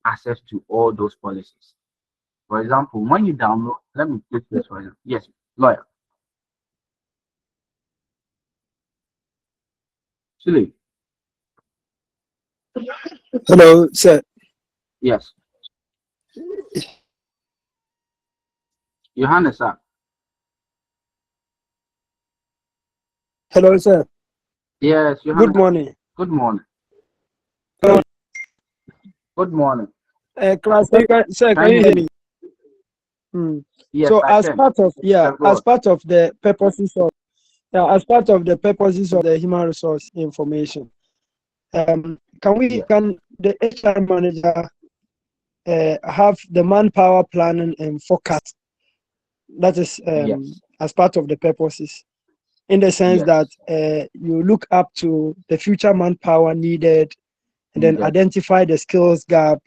access to all those policies. For example, when you download, let me take this for example. Yes, lawyer. Chile. Hello, sir. Yes. Johannes, sir. Hello, sir. Yes, Johannes. Good morning. Good morning. Good morning. Class, sir, can you hear me? Yes, so I as can. part of As part of the purposes of the human resource information, can the HR manager have the manpower planning and forecast? That is yes. as part of the purposes, in the sense Yes. that you look up to the future manpower needed and then identify the skills gap,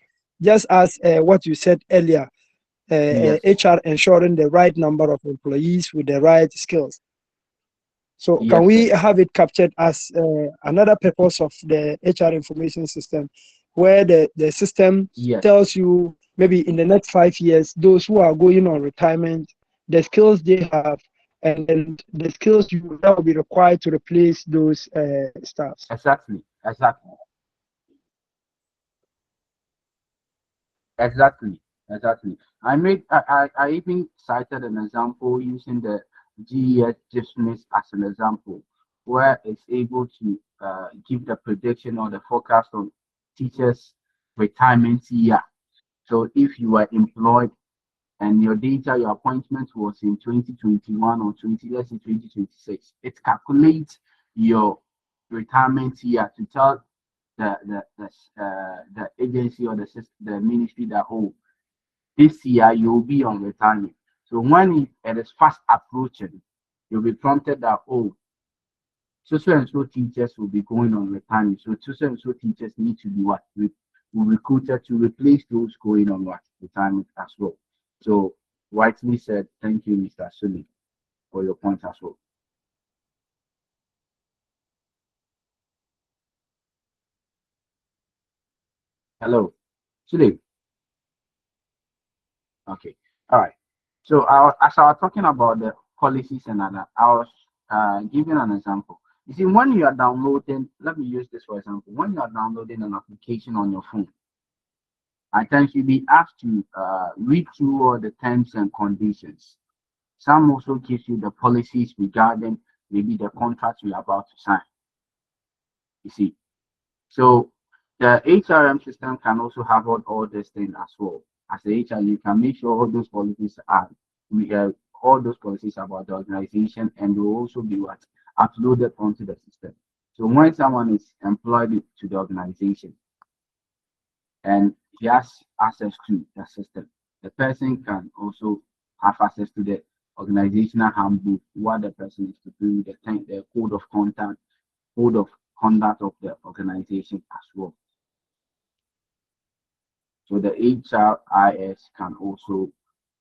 just as what you said earlier, Yes. HR ensuring the right number of employees with the right skills. So Yes, can we sir. have it captured as another purpose of the HR information system, where the system Yes. tells you maybe in the next 5 years, those who are going on retirement, the skills they have, and then the skills that will be required to replace those staffs? Exactly. Exactly. Exactly. Exactly. I even cited an example using the GES dismiss as an example, where it's able to give the prediction or the forecast on teachers' retirement year. So if you are employed and your data, your appointment was in 2021 or 2026, it calculates your retirement year to tell the agency or the ministry that, oh, this year you'll be on retirement. So when it is fast approaching, you'll be prompted that, oh, so and so teachers will be going on retirement. So and so teachers need to be what? Recruited to replace those going on what? Retirement as well. So rightly said, thank you, Mr. Sule, for your point as well. Hello, Sule. Okay, all right. So as I was talking about the policies and other, I was giving an example. You see, when you are downloading, let me use this for example. When you are downloading an application on your phone, at times you'll be asked to read through all the terms and conditions. Some also gives you the policies regarding maybe the contract you're about to sign. You see, so the HRM system can also have all these things as well. As the HR, you can make sure all those policies are all those policies about the organization, and will also be what uploaded onto the system. So when someone is employed to the organization and he has access to the system, the person can also have access to the organizational handbook, what the person is to do, the code of conduct of the organization as well. So the HRIS can also,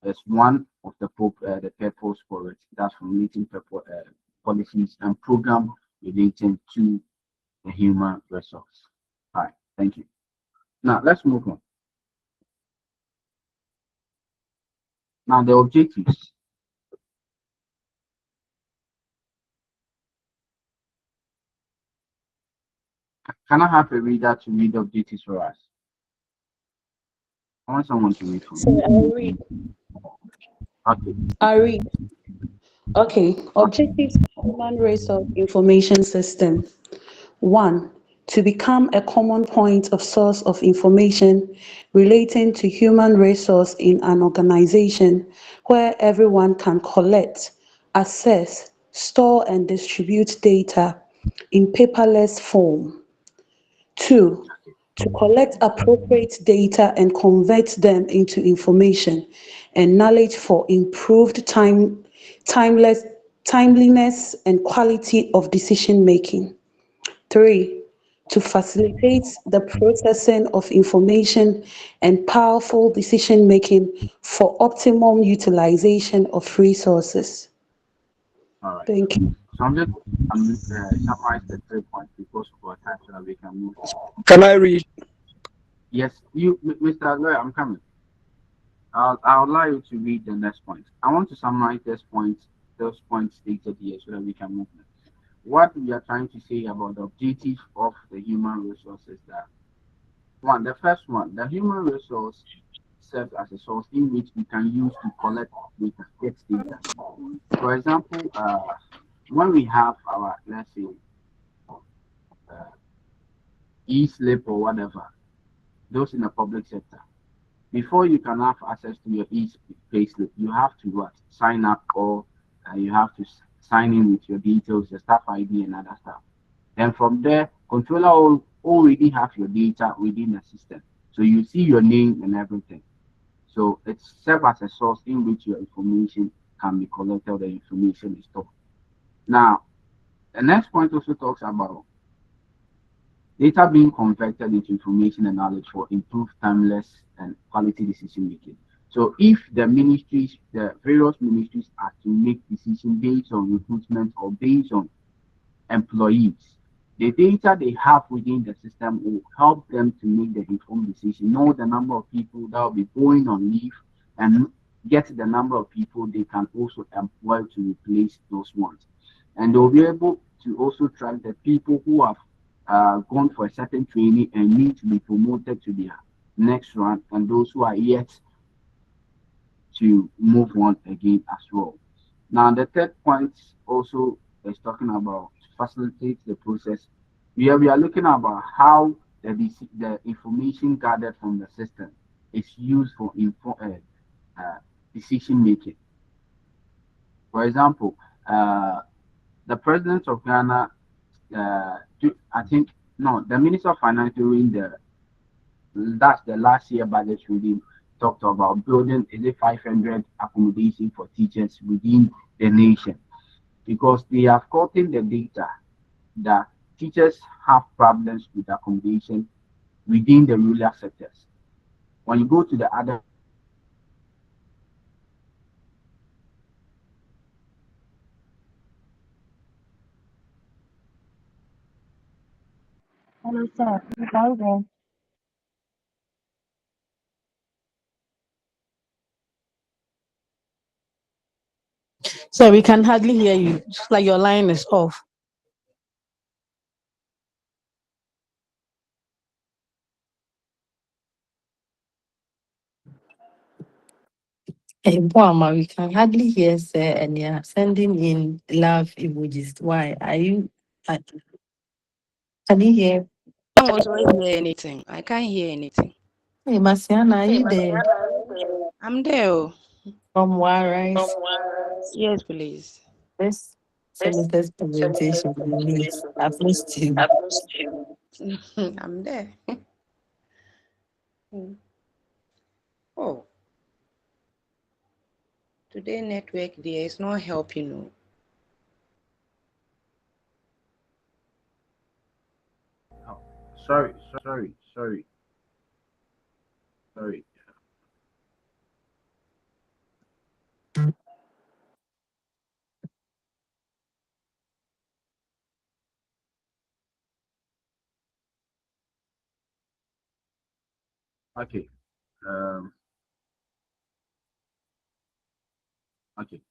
as one of the purpose for it, that's formulating policies and program relating to the human resource. All right, thank you. Now let's move on. Now the objectives. Can I have a reader to read the objectives for us? I want someone to read for me. So I'll read. Okay. I read. Okay. Objectives of Human Resource Information System. 1. To become a common point of source of information relating to human resource in an organization where everyone can collect, access, store and distribute data in paperless form. 2. To collect appropriate data and convert them into information and knowledge for improved timeliness and quality of decision making. 3. To facilitate the processing of information and powerful decision making for optimum utilization of resources. All right. Thank you. So I'm just summarize the 3 points because of our time so that we can move on. Can I read? Yes, Mr. Lawyer, I'm coming. I'll allow you to read the next point. I want to summarize those points stated here so that we can move on. What we are trying to say about the objective of the human resources that the first one, the human resource serves as a source in which we can use to collect data, get data. For example, when we have our, let's say, e-slip or whatever, those in the public sector, before you can have access to your e-payslip, you have to what? Sign up, or you have to sign in with your details, your staff ID and other stuff. Then from there, controller will already have your data within the system. So you see your name and everything. So it serves as a source in which your information can be collected, the information is stored. Now, the next point also talks about data being converted into information and knowledge for improved timeless and quality decision making. So if the various ministries are to make decisions based on recruitment or based on employees, the data they have within the system will help them to make the informed decision, know the number of people that will be going on leave, and get the number of people they can also employ to replace those ones. And they'll be able to also track the people who have gone for a certain training and need to be promoted to their next run, and those who are yet to move on again as well. Now, the third point also is talking about to facilitate the process. We are looking about how the information gathered from the system is used for decision making. For example, the president of Ghana, I think, no, the Minister of Finance during that's the last year budget reading talked about building, is it 500 accommodation for teachers within the nation, because they have gotten the data that teachers have problems with accommodation within the rural sectors. When you go to the other Hello, sir. You can go. So we can hardly hear you. It's like your line is off. Hey, Boama, we can hardly hear, sir, and you're sending in love emojis. Why? Can you hear? I was not hear anything. I can't hear anything. Hey, Masiana, are you there? I'm there. Oh. From Warise? Yes, please. This semester's presentation, we need. I've missed you. I'm there. Oh, today network there is not helping. No. oh, sorry, sorry. Okay. Um, okay.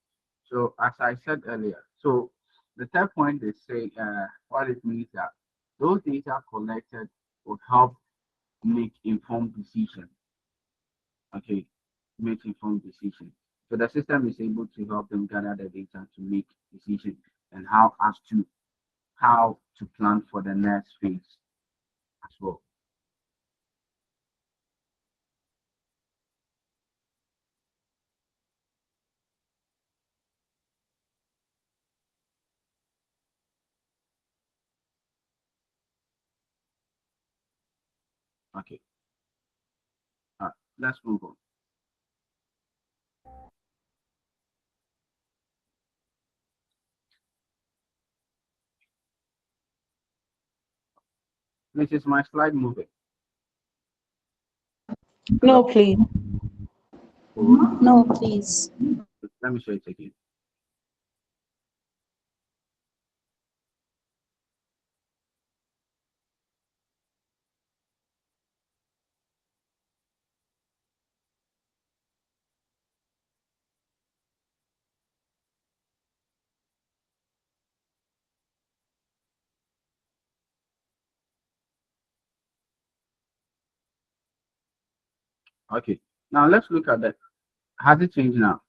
So as I said earlier, so the third point is say what it means that those data collected will help make informed decisions. Okay, make informed decisions. So the system is able to help them gather the data to make decisions and how to plan for the next phase as well. Okay. Let's move on. This is my slide moving. No, please. No, please. Let me show it again. Okay. Now let's look at that. Has it changed now?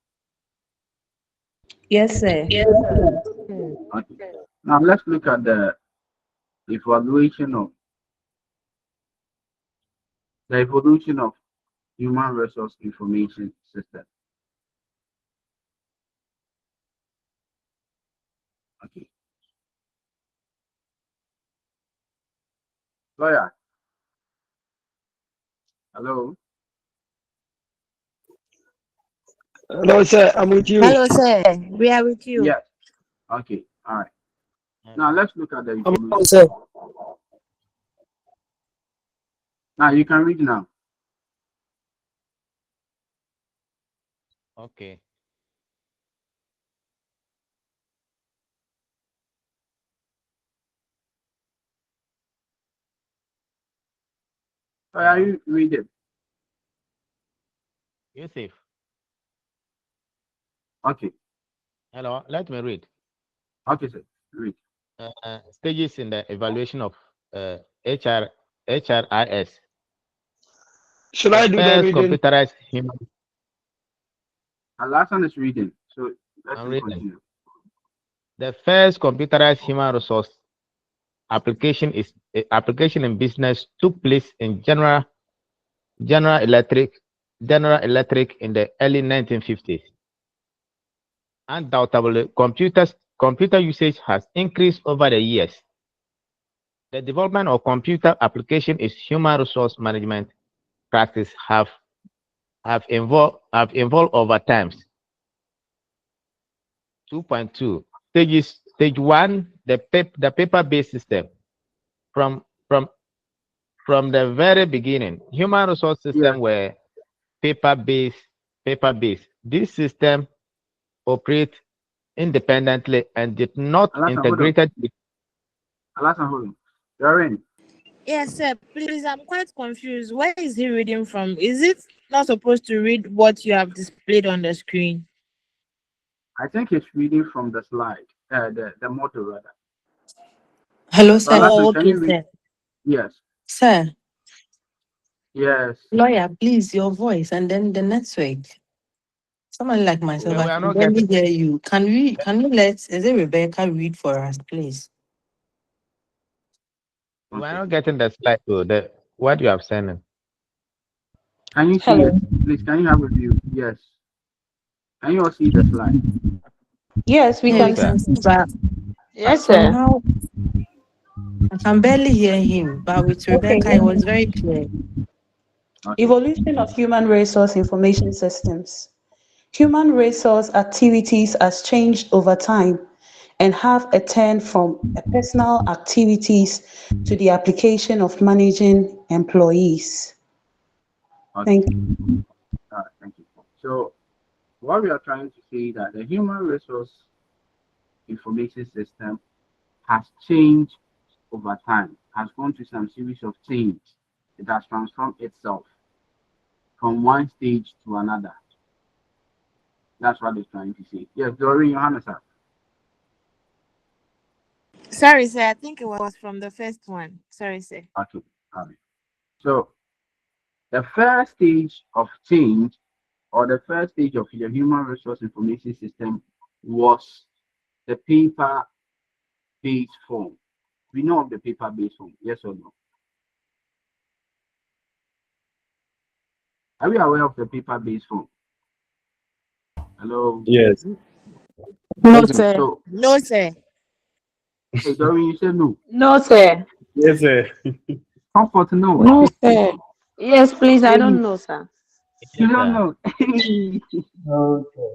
Yes, sir. Okay. Now let's look at evaluation of the evolution of human resource information system. Okay. Lawyer. Hello. Hello, sir. I'm with you. Hello, sir. We are with you. Yes. Okay. All right. Now let's look at the evolution. Hello, sir. Now you can read now. Okay. Are you reading? Yusuf. Okay. Hello. Let me read. Okay, sir. Read. Stages in the evaluation of HRIS. Should I do the First, reading? computerized human. Alasan is reading, so let's I'm reading. continue. The first computerized human resource application in business took place in General Electric General Electric in the early 1950s. Undoubtedly, computer usage has increased over the years. The development of computer application is human resource management practice have evolved over times. 2.2 stages. Stage one, the paper-based system. From from from the very beginning, human resource Yes. system were paper-based. Paper-based. This system operate independently and did not Alasa, hold on. integrated with. Alasa, hold on. You're Yes, sir. Please, I'm quite confused. Where is he reading from? Is it not supposed to read what you have displayed on the screen? I think it's reading from the slide, the motto rather. Hello, So sir. Alasa, Oh, can okay, you read? sir. Yes. Sir, Yes. lawyer, please, your voice and then the network. Someone like We myself, I are can not barely getting. hear you. Can you let, is it Rebecca read for us, please? We are Okay. not getting the slide to the what you have sent in. Can you see it? Hello. Please, can you have a view? Yes. Can you all see the slide? Yes, we Yeah, Yes, we can. sir. can see, but Yes, sir. somehow I can barely hear him. But with Okay. Rebecca, it was very clear. Okay. Evolution of human resource information systems. Human resource activities has changed over time and have a turn from a personal activities to the application of managing employees. Okay. Thank you. All right. Thank you. So what we are trying to say is that the human resource information system has changed over time, has gone through some series of change. It has transformed itself from one stage to another. That's what it's trying to say. Yes, Doreen, Johannes. Sorry, sir. I think it was from the first one. Sorry, sir. Okay. Okay. So the first stage of change or the first stage of your human resource information system was the paper-based form. We know of the paper-based form, yes or no? Are we aware of the paper-based form? Hello. Yes. No, Okay. sir. So, No, sir. hey, Doreen, you said no. No, sir. Yes, sir. Comfort, no. No, sir. Yes, please. I don't Amy, know, sir. you Yes, don't sir. know. Okay.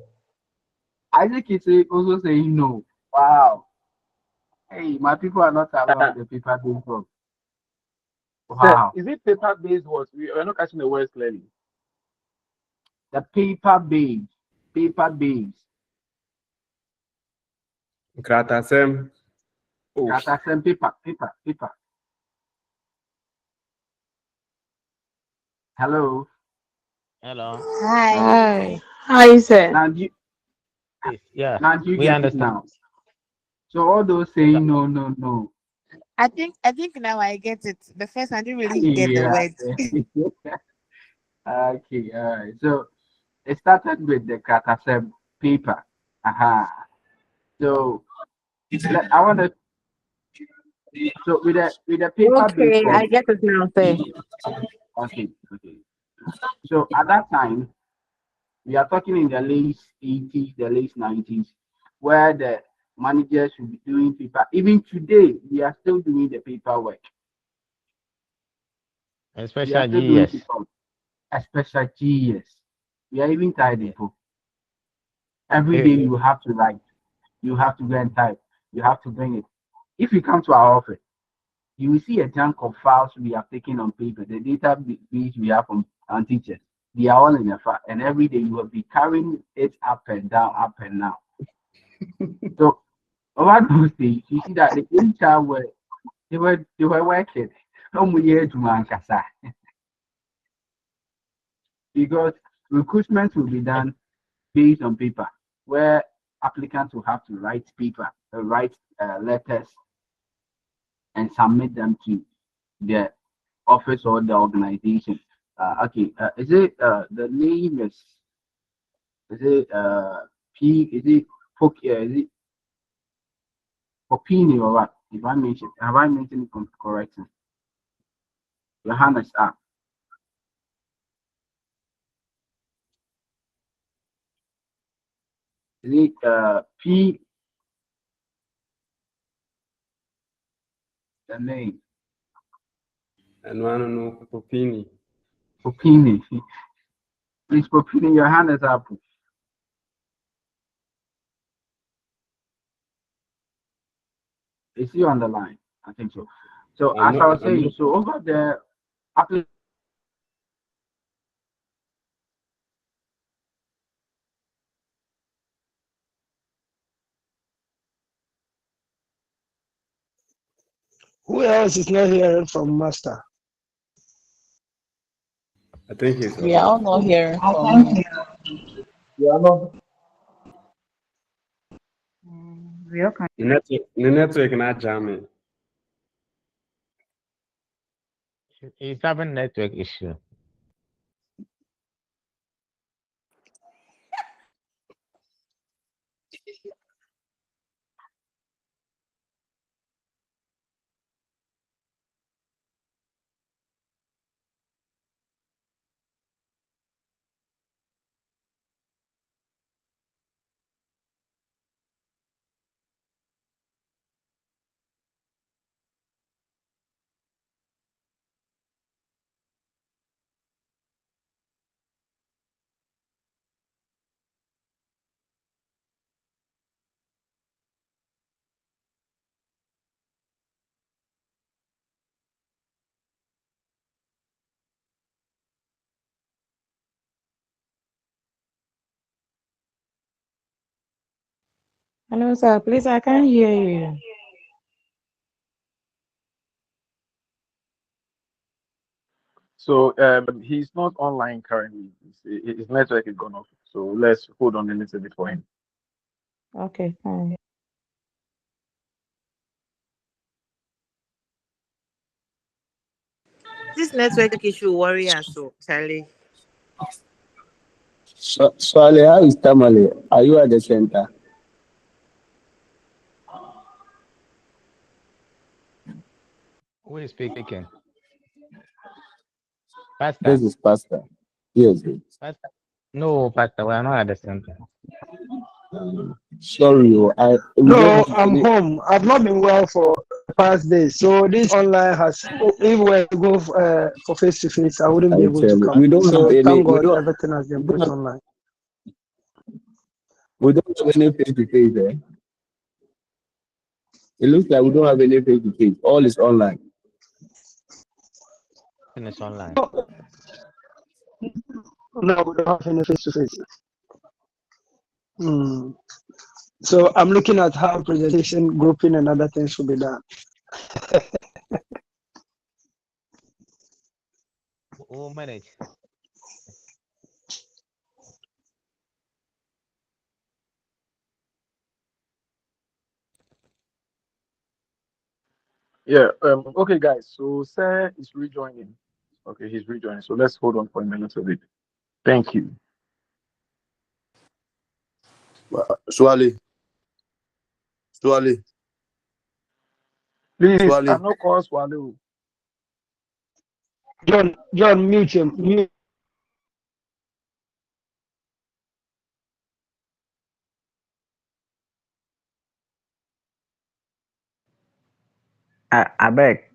Isaac is also saying no. Wow. Hey, my people are not aware of the paper-based form. Sir, Wow. is it paper-based what? We're not catching the words clearly. The paper-based. Kratasem. Oh. Katasem paper. Hello. Hello. Hi. Hi. Hi, sir. Now do you, Yes. Yeah. now do you We get it understand. now? So all those Yes, sir. saying no. I think now I get it. The first I didn't really get the Yeah. word. Okay. All right. So it started with the Katasem paper. Aha. So I want to. So with the paper based Okay, I form. get it now, sir. Okay. So at that time, we are talking in the late 80s, the late 90s, where the managers should be doing paper. Even today, we are still doing the paperwork. We are Especially still doing GS. paper, especially GS. We are even Yes. typing. Every day you have to write. You have to go and type. You have to bring it. If you come to our office, you will see a chunk of files we have taken on paper, the database we have from our teachers. They are all in a file, and every day you will be carrying it up and down, up and down. So over those days, you see that the HR were working. Some year to Mankasa because recruitment will be done based on paper, where applicants will have to write letters and submit them to the office or the organization. Is it the name is it P is it is it Popini or what? If I mention have I mentioned it correctly? Johannes Is it P, the name? And one no Popini. Popini. Please, Popini, your hand is up. Is he on the line? I think so. So as I was saying, so over there, after Who else is not hearing from Master? I think he's We are all not hearing I from think him. we are not. We all can. The network not jamming. He's having network issue. Hello, sir. Please, I can't hear you. So he's not online currently. His network is gone off. So let's hold on a little bit for him. Okay, fine. This network issue worry us so Charlie. Swale, how is Tamale? Are you at the center? Who is speaking? Pastor. This is Pastor. Yes. Pastor. No, Pastor, we are not at the center. Sorry, we No, don't have I'm any. home. I've not been well for the past days. So this online has, if we go for face to face, I wouldn't be I able tell to you, come. we don't So have any. thank We God don't. everything has been We don't put have, online. we don't have any face to face there. It looks like we don't have any face to face. All is online. It's online. No, we don't have any face to face. So I'm looking at how presentation, grouping, and other things should be done. Who manage? Yeah. Okay, guys. So Sir is rejoining. Okay, he's rejoining. So let's hold on for a minute of it. Thank you. Swale. Please, I'm not called Swallow. John, mute him. Mute. I beg,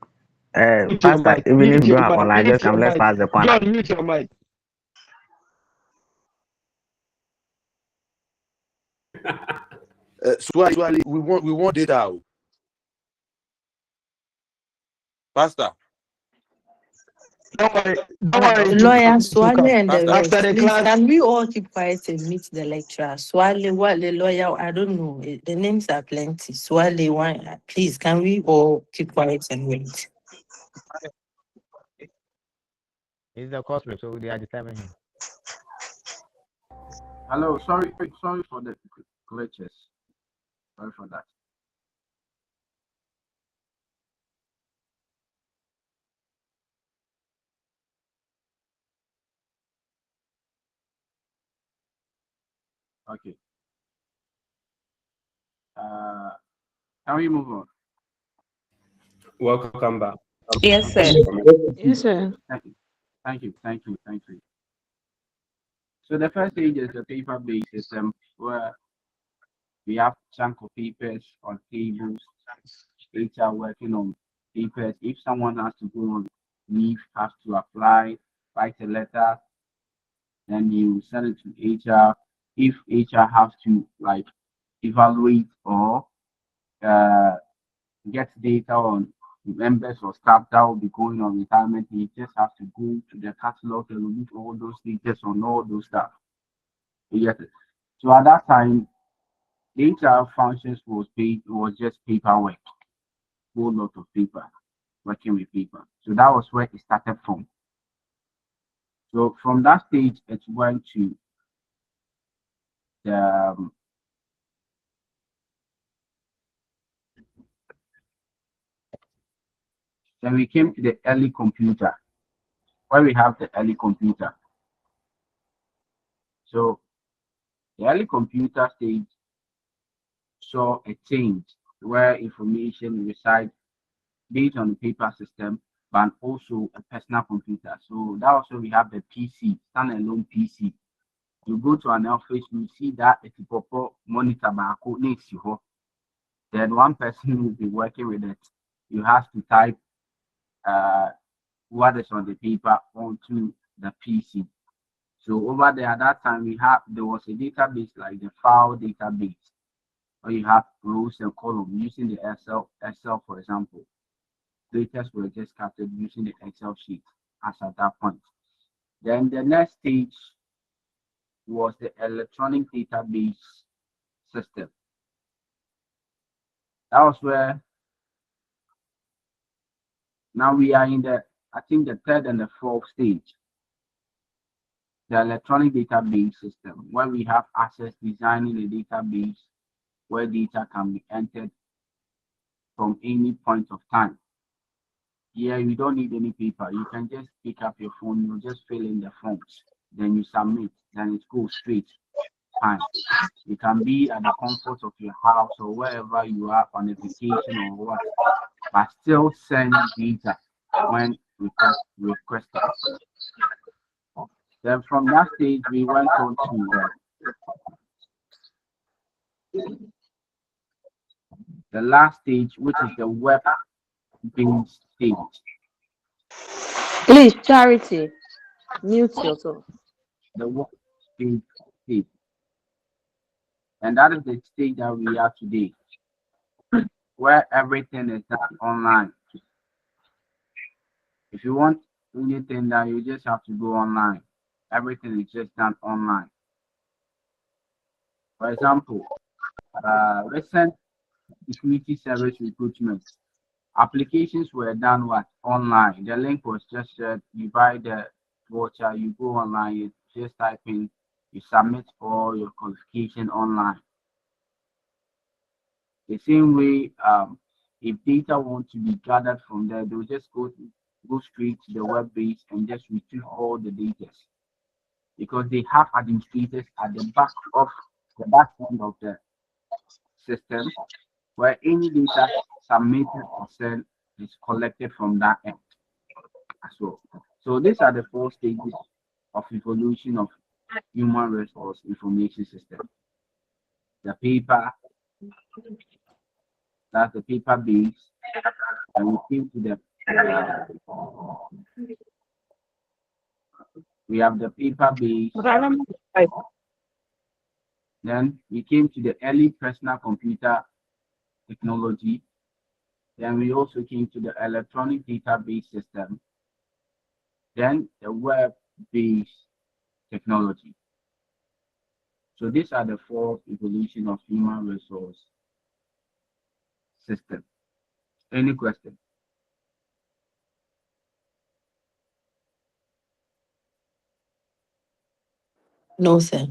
Mute your Pastor, mic. even if Mute you your don't have mic. online, Mute just your come, let's mic. pass the corner. John, mute your mic. Swale, we want data. Pastor. Don't worry. Lawyer Swale and the After rest, the please, class, can we all keep quiet and meet the lecturer? Swale, what the lawyer, I don't know. The names are plenty. Swale, one, please, can we all keep quiet and wait? He's the cosplay, so they are disturbing him. Hello, sorry for the glitches. Sorry for that. Okay. Can we move on? Welcome back. Yes, sir. Yes, sir. Thank you. So the first stage is the paper-based system where We have chunk of papers on tables, HR working on papers. If someone has to go on leave, has to apply, write a letter, then you send it to HR. If HR has to like evaluate or uh, get data on members or staff that will be going on retirement, you just have to go to the catalog and look all those details on all those stuff. You get it? So at that time, data functions was just paperwork, whole lot of paper, working with paper. So that was where it started from. So from that stage, it went to the then we came to the early computer, where we have the early computer. So the early computer stage saw a change where information resides based on the paper system, but also a personal computer. So that also we have the PC, standalone PC. You go to an office, you see that it's a proper monitor next to you. Then one person will be working with it. You have to type what is on the paper onto the PC. So over there at that time there was a database like the file database, where you have rows and columns using the Excel for example. Data were just captured using the Excel sheet as at that point. Then the next stage was the electronic database system. That was where now we are in I think the third and the fourth stage. The electronic database system, where we have access designing a database where data can be entered from any point of time. Yeah, you don't need any paper. You can just pick up your phone, you just fill in the forms, then you submit, then it goes straight. Fine. You can be at the comfort of your house or wherever you are on a vacation or what, but still send data when requested. Then from that stage, we went on to the last stage, which is the web-based stage. Please, Charity, mute yourself. The web-based stage. And that is the stage that we are today, where everything is done online. If you want anything that you just have to go online. Everything is just done online. For example, recent security service recruitment applications were done online. The link was just shared. You buy the voucher, you go online, you just type in, you submit all your qualification online. The same way, if data want to be gathered from there, they'll just go straight to the web base and just retrieve all the data, because they have administrators at the back end of the system, where any data submitted or sent is collected from that end as well. So these are the 4 stages of evolution of human resource information system. The paper, that's the paper base, and we came to the we have the paper base. Then we came to the early personal computer technology. Then we also came to the electronic database system. Then the web-based technology. So these are the 4 evolution of human resource system. Any question? No, sir.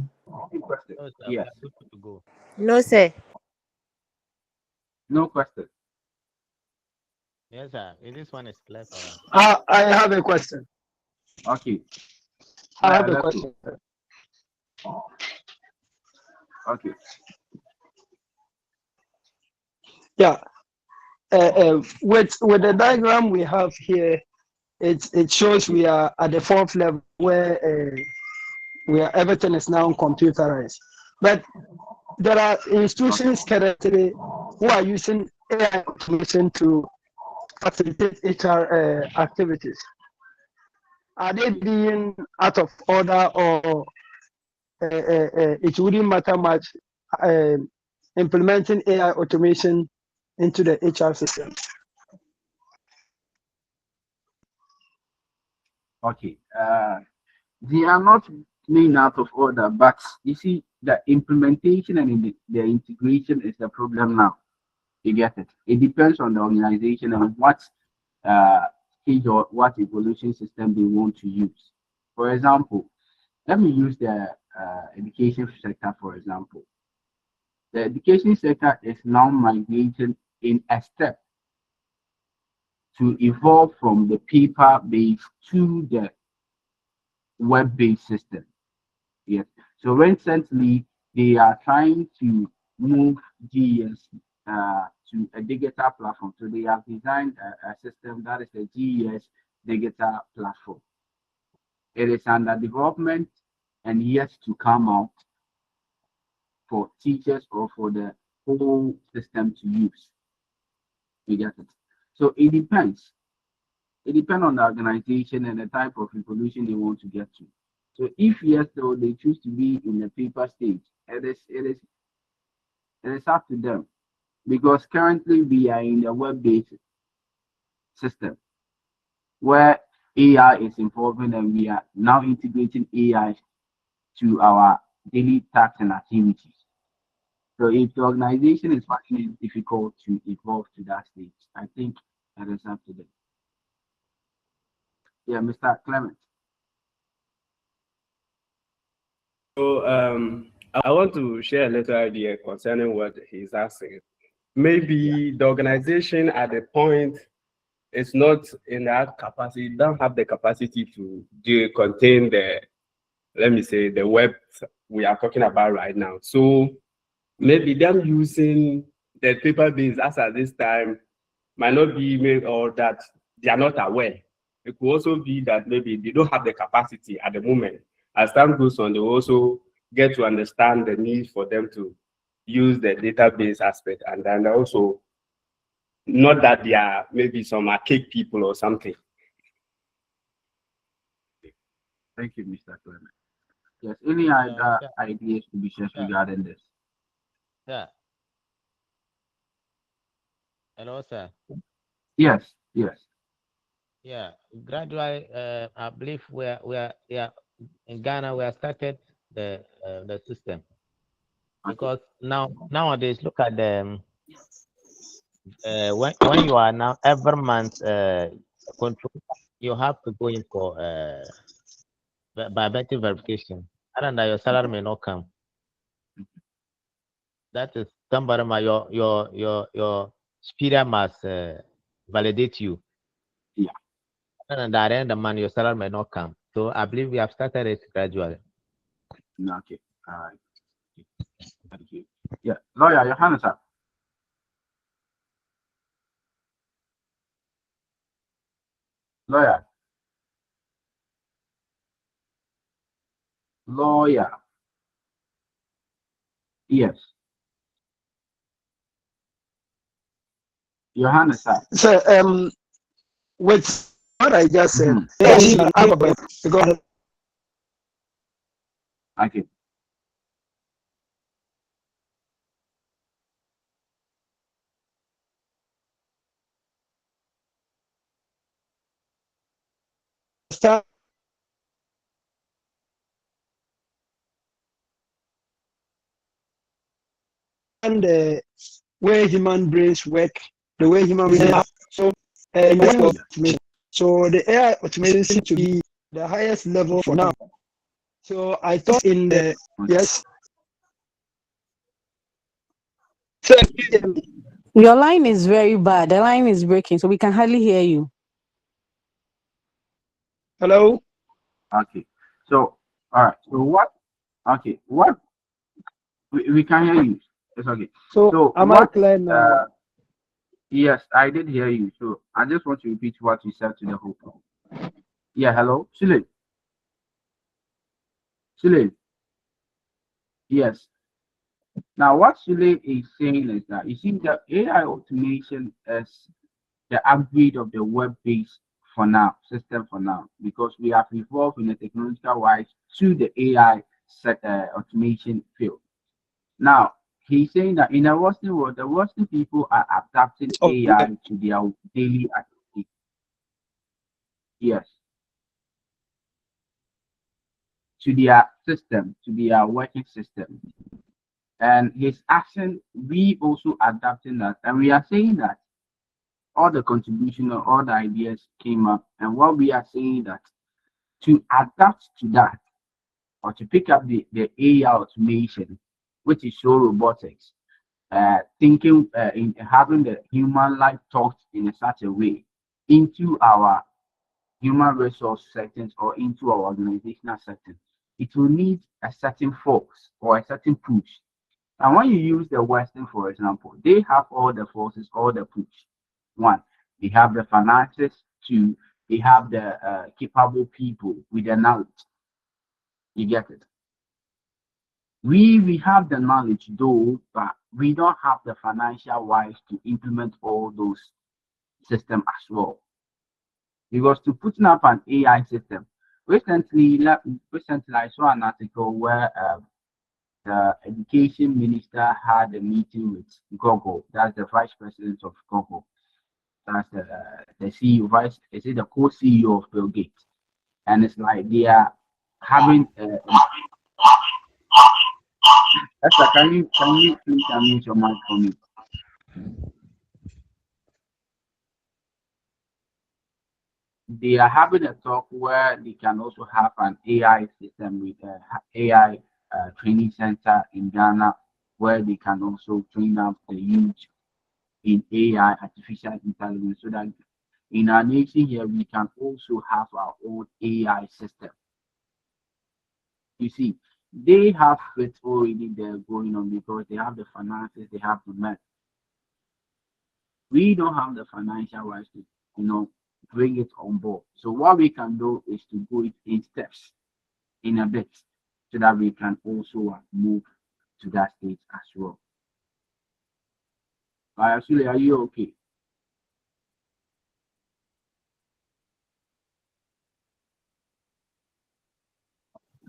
Any question? No, sir, Yes. we are good to go. No, sir. No question. Yes, sir. This one is clear for us. I have a question. Okay. I have a let's question. go. Okay. Yeah. With the diagram we have here, it shows we are at the 4th level where everything is now computerized. But there are institutions currently who are using AI automation to facilitate HR activities. Are they being out of order, or it wouldn't matter much implementing AI automation into the HR system? Okay. They are not being out of order, but you see, the implementation and the integration is the problem now. You get it? It depends on the organization and what stage or what evolution system they want to use. For example, let me use the education sector, for example. The education sector is now migrating in a step to evolve from the paper-based to the web-based system. Yes. So recently, they are trying to move GES to a digital platform. So they have designed a system that is the GES digital platform. It is under development and yet to come out for teachers or for the whole system to use. You get it? So it depends. It depends on the organization and the type of evolution they want to get to. So if yes, though they choose to be in the paper stage, it is up to them. Because currently we are in the web-based system where AI is involving and we are now integrating AI to our daily tasks and activities. So if the organization is finding it difficult to evolve to that stage, I think it is up to them. Yeah, Mr. Clement. So I want to share a little idea concerning what he's asking. Maybe the organization at the point is not in that capacity, don't have the capacity to contain the, let me say, the web we are talking about right now. So maybe them using the paper-based as at this time might not be made, or that they are not aware. It could also be that maybe they don't have the capacity at the moment. As time goes on, they also get to understand the need for them to use the database aspect, and then also not that they are maybe some archaic people or something. Thank you, Mr. Clement. Yes, any other ideas to be shared regarding this? Yeah. Hello, sir. Yes, yes. Yeah, gradually, I believe yeah, in Ghana we have started the system, because nowadays look at the when you are now every month control, you have to go in for biometric verification, and that your salary may not come. That is somebody your superior must validate you. Yeah. And at the end of the month, your salary may not come. So I believe we have started it gradually. Okay. All right. Thank you. Yeah. Lawyer, your hand is up. Lawyer. Lawyer. Yes. Your hand is up. So with what I just said, alphabet, because Okay. start the way human brains work, the way human brains are. So automation. So the AI automation seems to be the highest level for now. So I thought in the yes. Your line is very bad. The line is breaking, so we can hardly hear you. Hello. Okay. So, all right. So what? Okay. What? We can hear you. It's okay. So am I clear now? Yes, I did hear you. So I just want to repeat what you said to the whole people. Yeah. Hello, Sule. Sule. Yes. Now, what Sule is saying is that you see the AI automation is the upgrade of the web-based for now system for now because we have evolved in the technological wise to the AI automation field. Now, he's saying that in the Western world, the Western people are adapting AI to their daily activity. Yes, to their system, to their working system. And his action, we also adapting that. And we are saying that all the contribution or all the ideas came up. And what we are saying that to adapt to that or to pick up the AI automation, which is so robotics, thinking in having the human life taught in such a way into our human resource settings or into our organizational settings, it will need a certain force or a certain push. And when you use the Western, for example, they have all the forces, all the push. One, they have the finances. Two, they have the capable people with the knowledge. You get it? We have the knowledge though, but we don't have the financial wise to implement all those systems as well. Because to putting up an AI system, recently I saw an article where the education minister had a meeting with Google. That's the vice president of Google. That's the CEO, is it the co-CEO of Bill Gates? And it's like they are having. Esther, can you please unmute your mic for me? They are having a talk where they can also have an AI system with AI training center in Ghana, where they can also train up the youth in AI, artificial intelligence, so that in our nation here we can also have our own AI system. You see, they have it already there going on because they have the finances, they have the money. We don't have the financial rights to, bring it on board. So what we can do is to go it in steps, in a bit, so that we can also move to that stage as well. Actually, are you okay?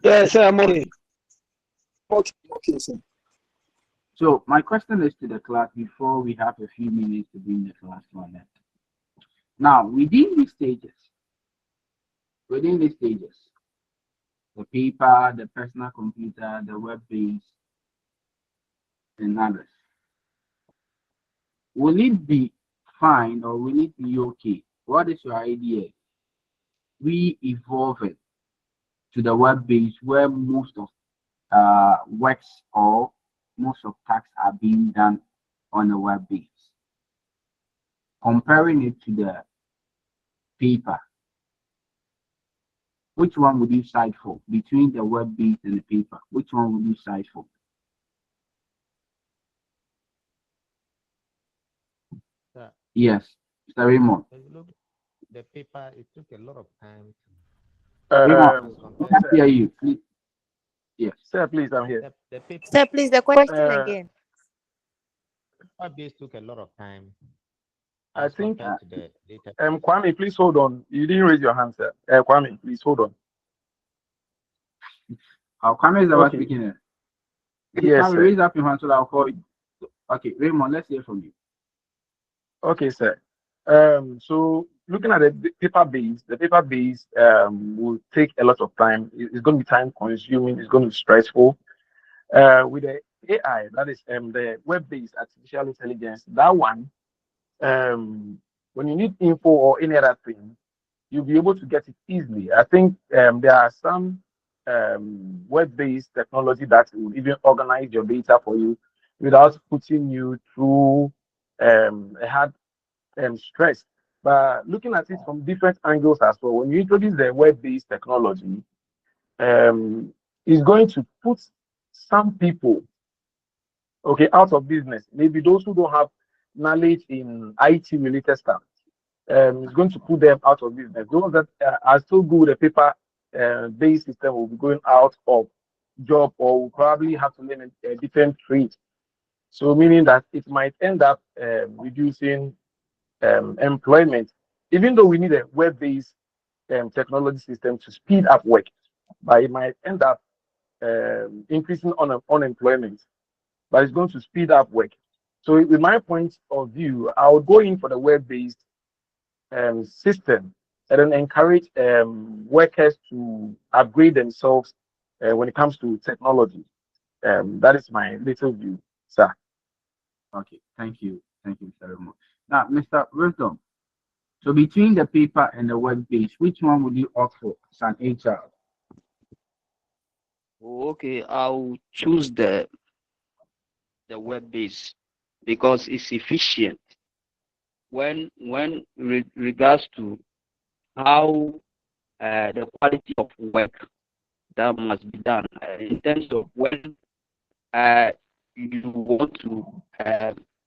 Yes, I'm okay. Okay, sir. So my question is to the class before we have a few minutes to bring the class to an end. Now, within these stages, the paper, the personal computer, the web-based, and others, will it be fine or will it be okay? What is your idea? We evolving to the web-based where most of works or most of tasks are being done on the web base. Comparing it to the paper, which one would you side for between the web base and the paper? Which one would you side for? Yes, Mr. Raymond. Look, the paper, it took a lot of time. Raymond, we can't hear you. Please. Yes. Sir, please, I'm here. The paper, Sir, please, the question again. Paper base took a lot of time. I think, to the data. Kwame, please hold on. You didn't raise your hand, sir. Kwame, please hold on. Kwame is the one speaking. Yes, sir. Raise up your hand so that I'll call you. Okay, Raymond, let's hear from you. Okay, sir. So looking at the paper base will take a lot of time. It's going to be time consuming. It's going to be stressful. With the AI, that is the web-based artificial intelligence, that one, when you need info or any other thing, you'll be able to get it easily. I think there are some web-based technology that will even organize your data for you without putting you through a hard stress. But looking at it from different angles as well, when you introduce the web-based technology, it's going to put some people out of business. Maybe those who don't have knowledge in IT related stuff. It's going to put them out of business. Those that are still good with a paper based system will be going out of job or will probably have to learn a different trade. So meaning that it might end up reducing employment, even though we need a web-based technology system to speed up work, but it might end up increasing unemployment, but it's going to speed up work. So in my point of view, I would go in for the web-based system and then encourage workers to upgrade themselves when it comes to technology. That is my little view, sir. Okay, thank you. Thank you very much. Now, Mr. Wisdom, so between the paper and the web based, which one would you opt for as an HR? Okay, I'll choose the web base because it's efficient. When regards to how the quality of work that must be done in terms of when you want to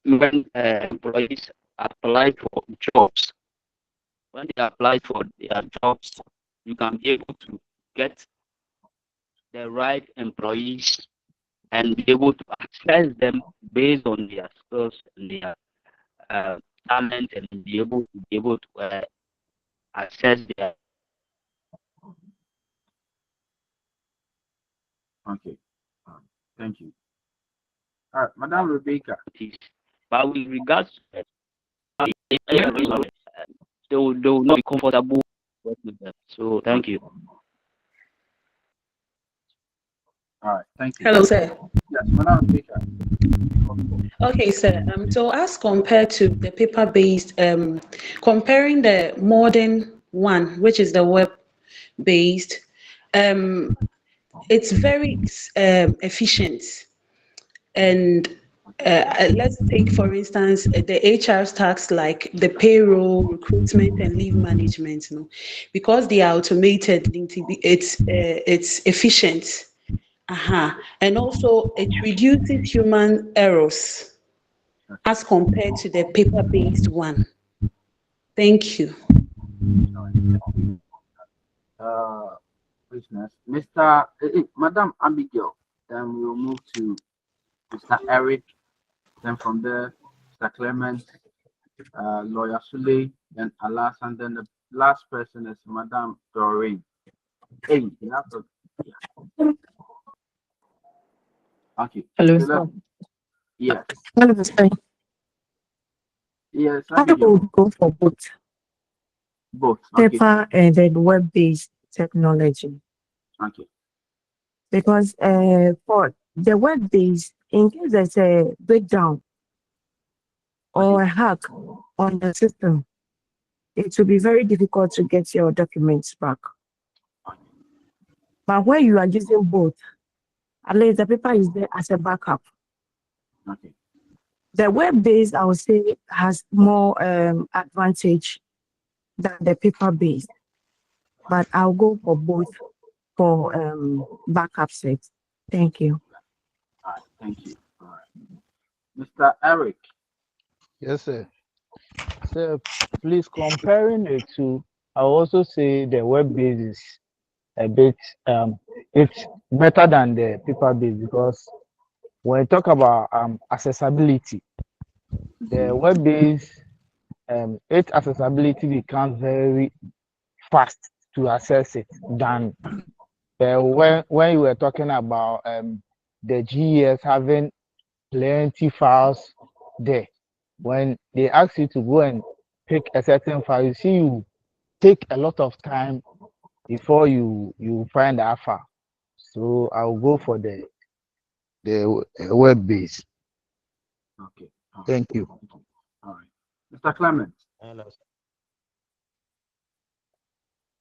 when employees apply for jobs, when they apply for their jobs, you can be able to get the right employees and be able to access them based on their skills and their talent, and be able to access their. Okay, thank you. All right, Madam Rebecca. But with regards to they will not be comfortable with them. So thank you. All right, thank you. Hello, sir. Yes, Madam Rebecca. Okay, sir. So as compared to the paper-based, comparing the modern one, which is the web-based, it's very efficient. And let's take, for instance, the HR tasks like the payroll, recruitment, and leave management. Because they are automated, it's efficient. And also it reduces human errors as compared to the paper-based one. Thank you. Business. Madam Abigail, then we'll move to Mr. Eric, then from there, Mr. Clement, Lawyer Sule, then Alas, and then the last person is Madam Doreen. Hey, you have to. Yeah. Okay. Hello, So sir. yes. Hello, sir. Yes, I would go for both. Both. Okay. Paper and then web-based technology. Okay. Because for the web-based, in case there's a breakdown or a hack on the system, it will be very difficult to get your documents back. But when you are using both, at least the paper is there as a backup. Okay. The web-based, I would say, has more advantage than the paper-based. But I'll go for both for backup sets. Thank you. All right, thank you. All right. Mr. Eric. Yes, sir. So please, comparing the two, I also say the web based is a bit it's better than the paper based, because when we talk about accessibility, the web based its accessibility becomes very fast to access it than when you were talking about the GES having plenty files there. When they ask you to go and pick a certain file, you see you take a lot of time before you find that file. So I'll go for the web base. Okay. Thank you. All right. Mr. Clement.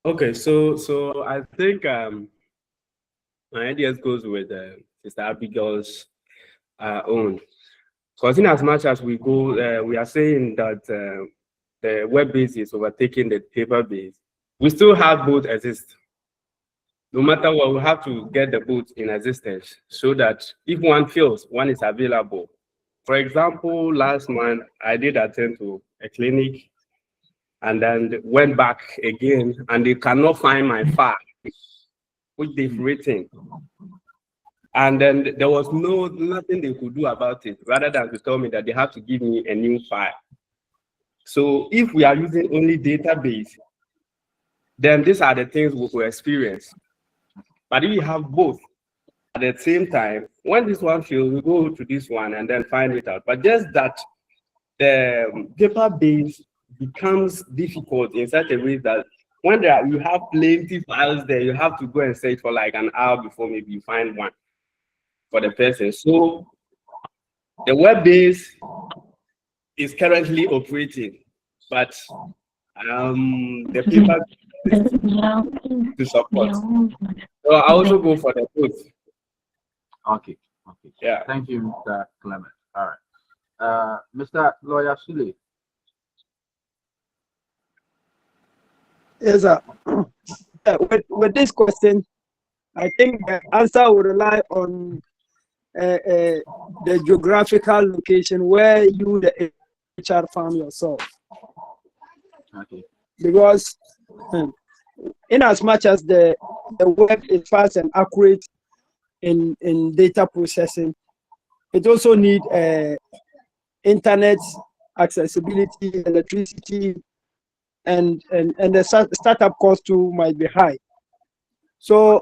Okay, so I think my ideas goes with Sister Abigail's own. Because in as much as we go, we are saying that the web base is overtaking the paper base. We still have both exist. No matter what, we have to get the both in existence so that if one fails, one is available. For example, last month I did attend to a clinic and then went back again, and they cannot find my file which they've written. And then there was nothing they could do about it, rather than to tell me that they have to give me a new file. So if we are using only database, then these are the things we will experience. But if you have both at the same time, when this one fails, we go to this one and then find it out. But just that the paper-based becomes difficult in such a way that when you have plenty files there, you have to go and search for like an hour before maybe you find one for the person. So the web-based is currently operating, but the paper to support. So I also go for the both. Okay. Yeah. Thank you, Mr. Clement. All right. Mr. Lawyer Sule. Yes, sir. With this question, I think the answer will rely on the geographical location where you, the HR, found yourself. Okay. Because in as much as the web is fast and accurate in data processing, it also need internet accessibility, electricity, and the startup cost too might be high. So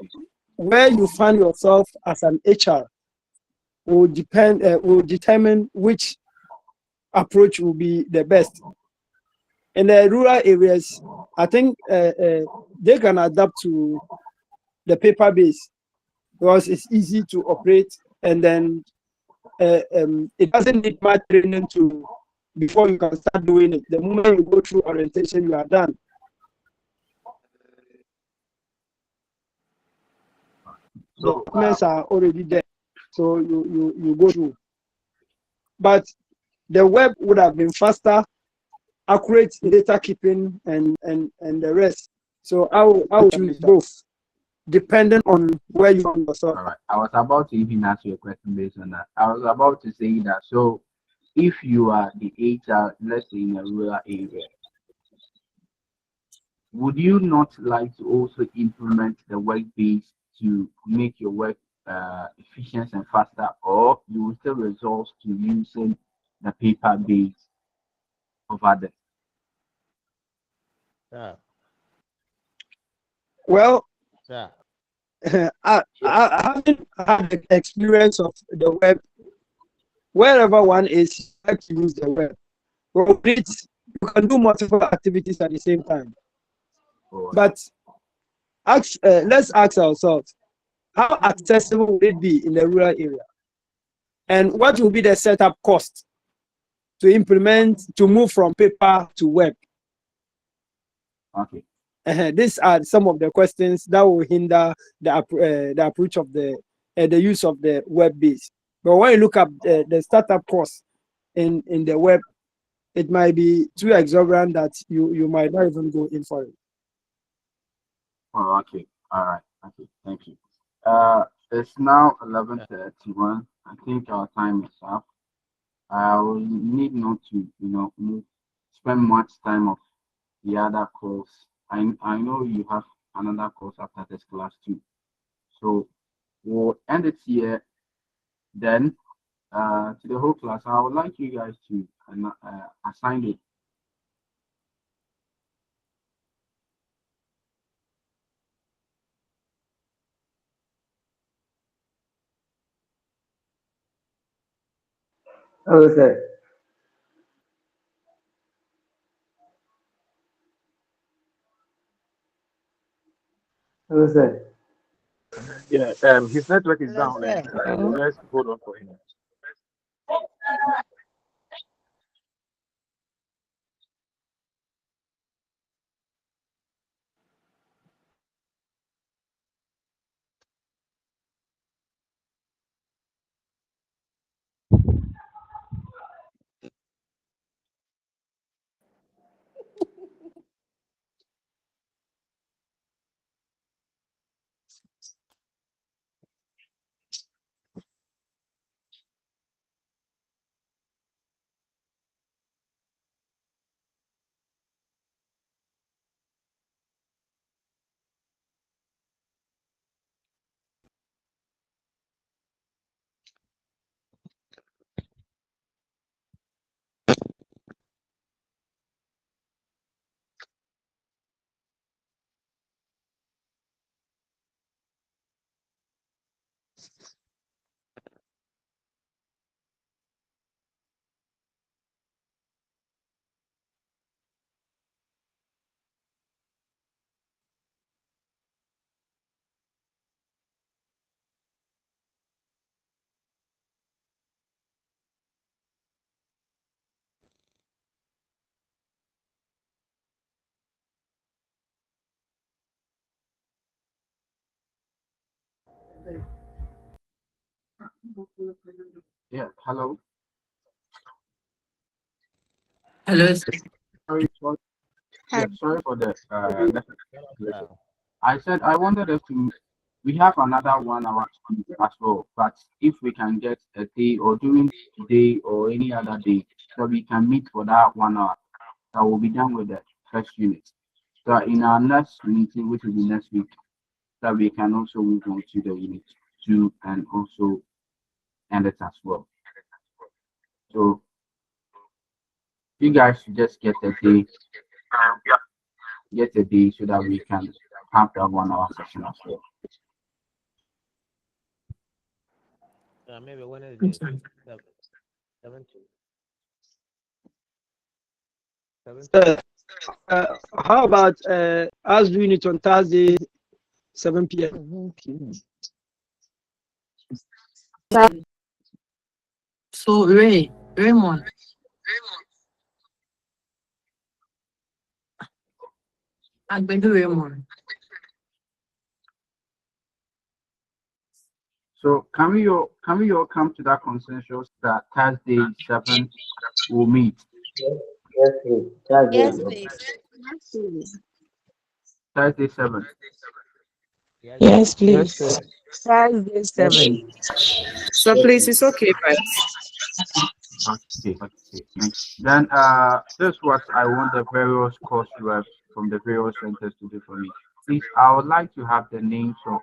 where you find yourself as an HR will determine which approach will be the best. In the rural areas, I think they can adapt to the paper base because it's easy to operate, and then it doesn't need much training before you can start doing it. The moment you go through orientation, you are done. The documents are already there, so you go through. But the web would have been faster, accurate data keeping, and the rest. So I will choose both, depending on where you find yourself. All right. I was about to even ask you a question based on that. I was about to say that. So, if you are the HR, let's say in a rural area, would you not like to also implement the work base to make your work efficient and faster, or you will still resort to using the paper base over there? Yeah. Well, Yeah. I haven't had the experience of the web. Wherever one is, you like to use the web. Well, you can do multiple activities at the same time. But let's ask ourselves, how accessible will it be in the rural area? And what will be the setup cost to move from paper to web? Okay. These are some of the questions that will hinder the approach of the use of the web base. But when you look at the startup cost in the web, it might be too exorbitant that you might not even go in for it. Oh, okay. All right. Okay. Thank you. It's now 11:31. I think our time is up. I will need not to, spend much time of the other course. I know you have another course after this class too. So we'll end it here. Then, to the whole class, I would like you guys to assign it. Hello, sir. Hello, sir. Yeah, his network is Hello, down, sir. and let's hold on for him. Yeah, hello. Hello. Sorry for Hi. sorry for the I said I wanted us to. We have another 1 hour as well, but if we can get a day or during today or any other day, so we can meet for that 1 hour, that will be done with the first unit. So in our next meeting, which will be next week, that we can also move on to the unit two and also end it as well. So you guys should just get a day so that we can have that 1 hour session as well. Maybe Wednesday, 7 to 7 to Uh, how about us doing it on Thursday, 7 p.m.? So Raymond, I'm going to Raymond. So can we all come to that consensus that Thursday 7 will meet? Yes, please. That's Yes, it. please. Thursday 7. Yes, Yes, please. please. Thursday Yes, 7. please. So Yes, please, please. it's okay, right? Okay, okay. Then this is what I want the various course reps from the various centers to do for me. Please, I would like to have the names of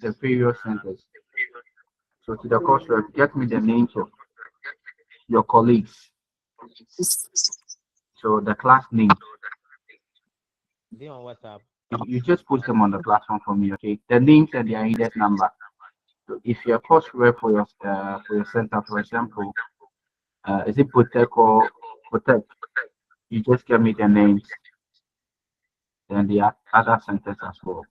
the various centers. So to the course rep, get me the names of your colleagues. So the class names. Be on WhatsApp. You just put them on the platform for me, okay? The names and their index number. So if you're course rep for your center, for example, is it Protect or Protect? You just give me the names, then the other centers as well.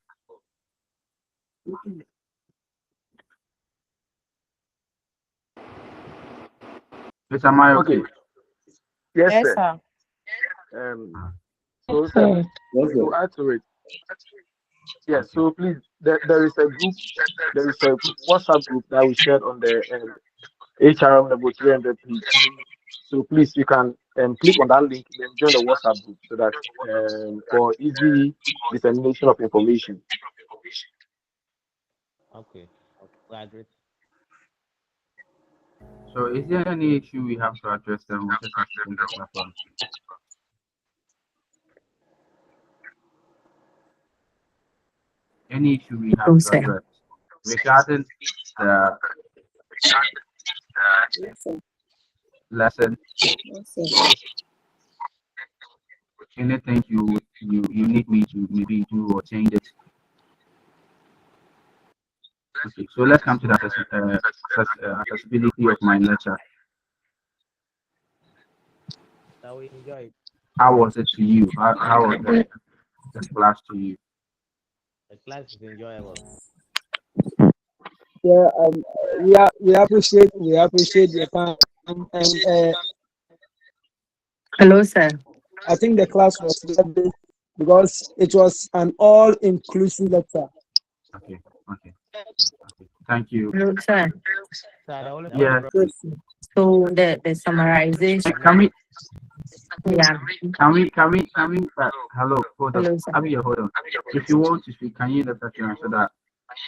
Yes, am I okay? Yes, Yes, sir. sir. So, sir, Yes, sir. to add to it, yes. So please, there is a group, there is a WhatsApp group that we shared on the HRM level 300 page. So please, you can click on that link, then join the WhatsApp group so that for easy dissemination of information. Okay. Graduate. So is there any issue we have to address them? We just have to bring the platform. Any issue we have to address regarding the lesson? Anything you need me to maybe do or change it? Okay, so let's come to the accessibility of my lecture. Now we enjoy it. How was it to you? How was the class to you? The class is enjoyable. Yeah, we appreciate your time, and Hello, sir. I think the class was lovely because it was an all-inclusive lecture. Okay, okay, okay. Thank you. Hello, sir. Sir, the only Yeah. So the summarization. Can we? Hello, hold on. Hello, sir. Abby, hold on. If you want to speak, can you let us know so that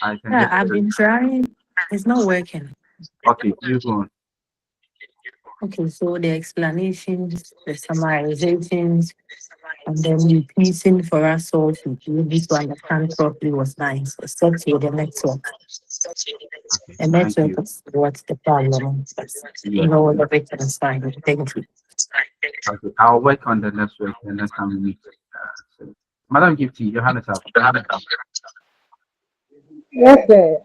I can Yeah, get I've been trying. It's not working. Okay, you go on. Okay, so the explanations, the summarizations, and then repeating for us all to be able to understand properly was nice, except with the network. Okay, The thank network you. is what's the problem. Yes. All of it is fine. Thank you. Okay, I'll work on the next week the next time we meet. Madam Gifty, your hand is up. Yes, sir.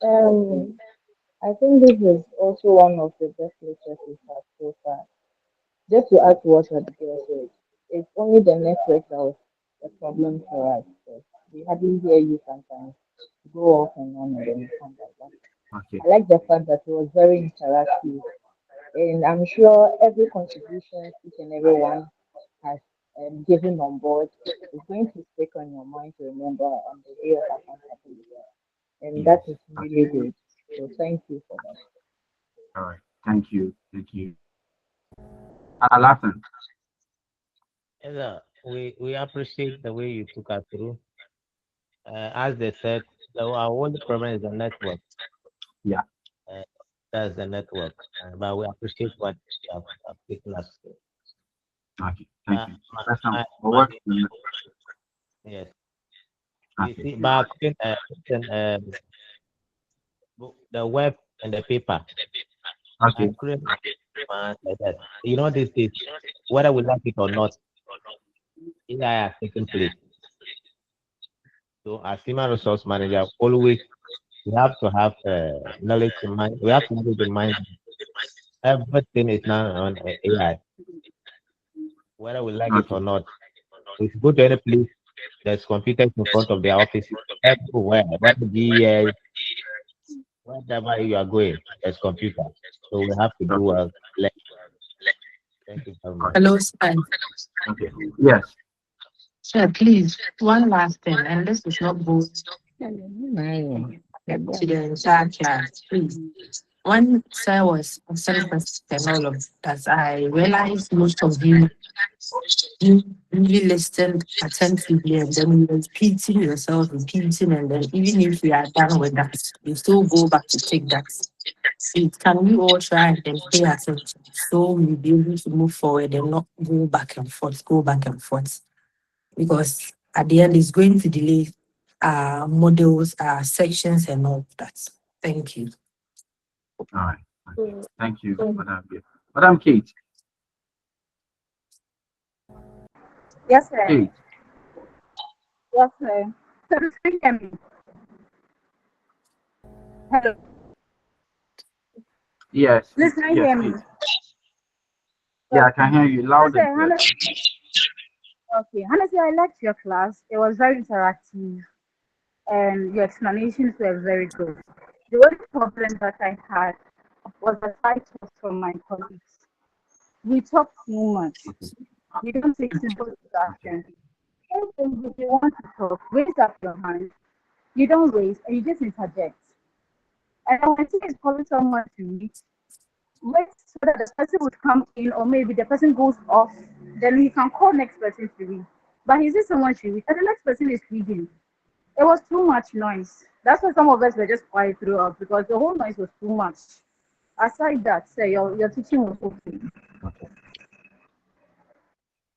I think this is also one of the best lectures we've had so far. Just to add to what Abigail said, it's only the network that was a problem for us. So we hardly hear you sometimes go off and on and then you come back. But Okay. I like the fact that it was very interactive, and I'm sure every contribution each and everyone has given on board is going to stick on your mind to remember on the day of accountability, and Yes. that is really good. So thank you for that. All right. Thank you. Thank you. Alasan. Yes, we appreciate the way you took us through. As they said, our only problem is the network. Yeah. Uh, that's the network. But we appreciate what you have taken us through. Okay. Thank you. My, That's some my, work. yes. You Okay. see, but the web and the paper, I Okay. couldn't like that. You know, this is whether we like it or not, AI has taken place. So, as human resource manager, always we have to have knowledge in mind. We have to have it in mind. Everything is now on AI, whether we like it or Okay. not. If you go to any place, there's computers in front of their offices everywhere. Whether be wherever you are going, there's computers. So we have to do Okay. well. Thank you very much. Hello, sir. Okay. Yes. Sir, please, one last thing, and this is not good to the entire class, please. When Sir was answering questions and all of that, I realized most of you really listened attentively and then you were repeating yourself, repeating, and then even if we are done with that, you still go back to take that. Please, can we all try and then pay attention so we'll be able to move forward and not go back and forth, go back and forth? Because at the end, it's going to delay our models, our sections, and all of that. Thank you. All right. Okay. Thank you, Madam. Madam Kate. Yes, sir. Kate. Yes, sir. So, can you hear me? Hello. Yes. Please, can you Yes, hear me? Kate. Yeah, I can hear you loud Okay, and clear. okay. Honestly, I liked your class. It was very interactive, and your explanations were very good. The only problem that I had was the titles from my colleagues. We talk too much. We don't take simple discussions. If you want to talk, raise up your hand. You don't raise, and you just interject. And when I think it's calling someone to read, wait so that the person would come in, or maybe the person goes off, then we can call next person to read. But he says someone should read, and the next person is reading. It was too much noise. That's why some of us were just quiet throughout because the whole noise was too much. Aside that, say your teaching was okay. Okay.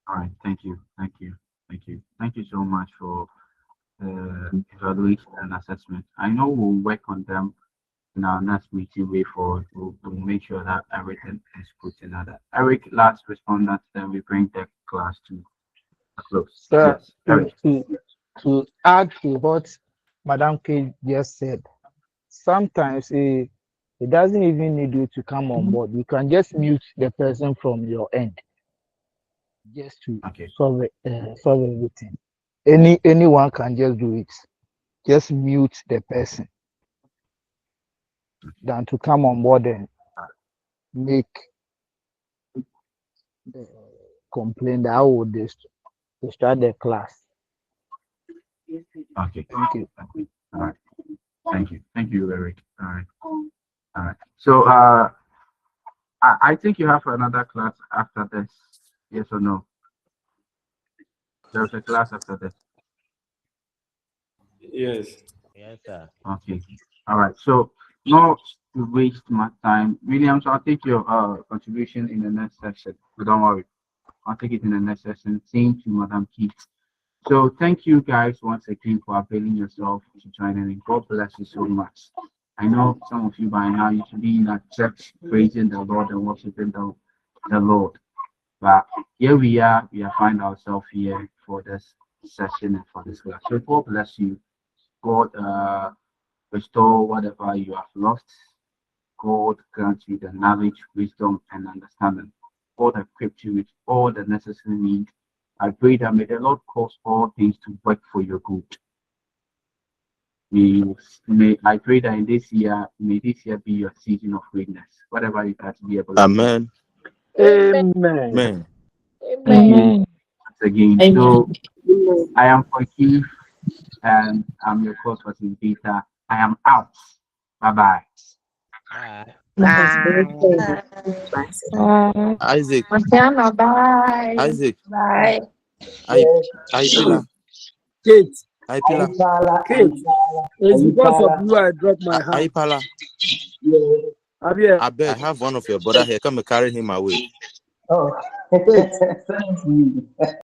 All right. Thank you. Thank you. Thank you. Thank you so much for evaluation and assessment. I know we'll work on them in our next meeting way forward. We'll make sure that everything is put in order. Eric, last respondent, then we bring the class to a close. Sir, Yes, Eric. to add to what Madam K just said, sometimes it doesn't even need you to come on board. You can just mute the person from your end just to solve everything. Anyone can just do it. Just mute the person than to come on board and make the complaint that I would distract the class. Okay. Thank you. All right. Thank you. Thank you, Eric. All right. All right. So I think you have another class after this. Yes or no? There's a class after this. Yes. Yes, sir. Okay. All right. So not to waste my time, Williams, I'll take your contribution in the next session. So don't worry. I'll take it in the next session. Same to Madam Keith. So thank you guys once again for availing yourself to join in. God bless you so much. I know some of you by now used to be in a church praising the Lord and worshiping the Lord. But here we are find ourselves here for this session and for this class. So God bless you. God restore whatever you have lost. God grant you the knowledge, wisdom, and understanding. God equip you with all the necessary needs. I pray that may the Lord cause all things to work for your good. May I pray that in this year, may this year be your season of greatness. Whatever you touch, be able to. Amen. Amen. Amen. Amen. Again, Amen. so I am forgive and I'm your coach facilitator. I am out. Bye bye. Isaac. Bye. Isaac. Bye. I pillar. Kate, I pillar. Kate, it's because of you I dropped my I hand. pillar. Javier, I beg. I have one of your brother here. Come and carry him away. Oh, Kate. thank you.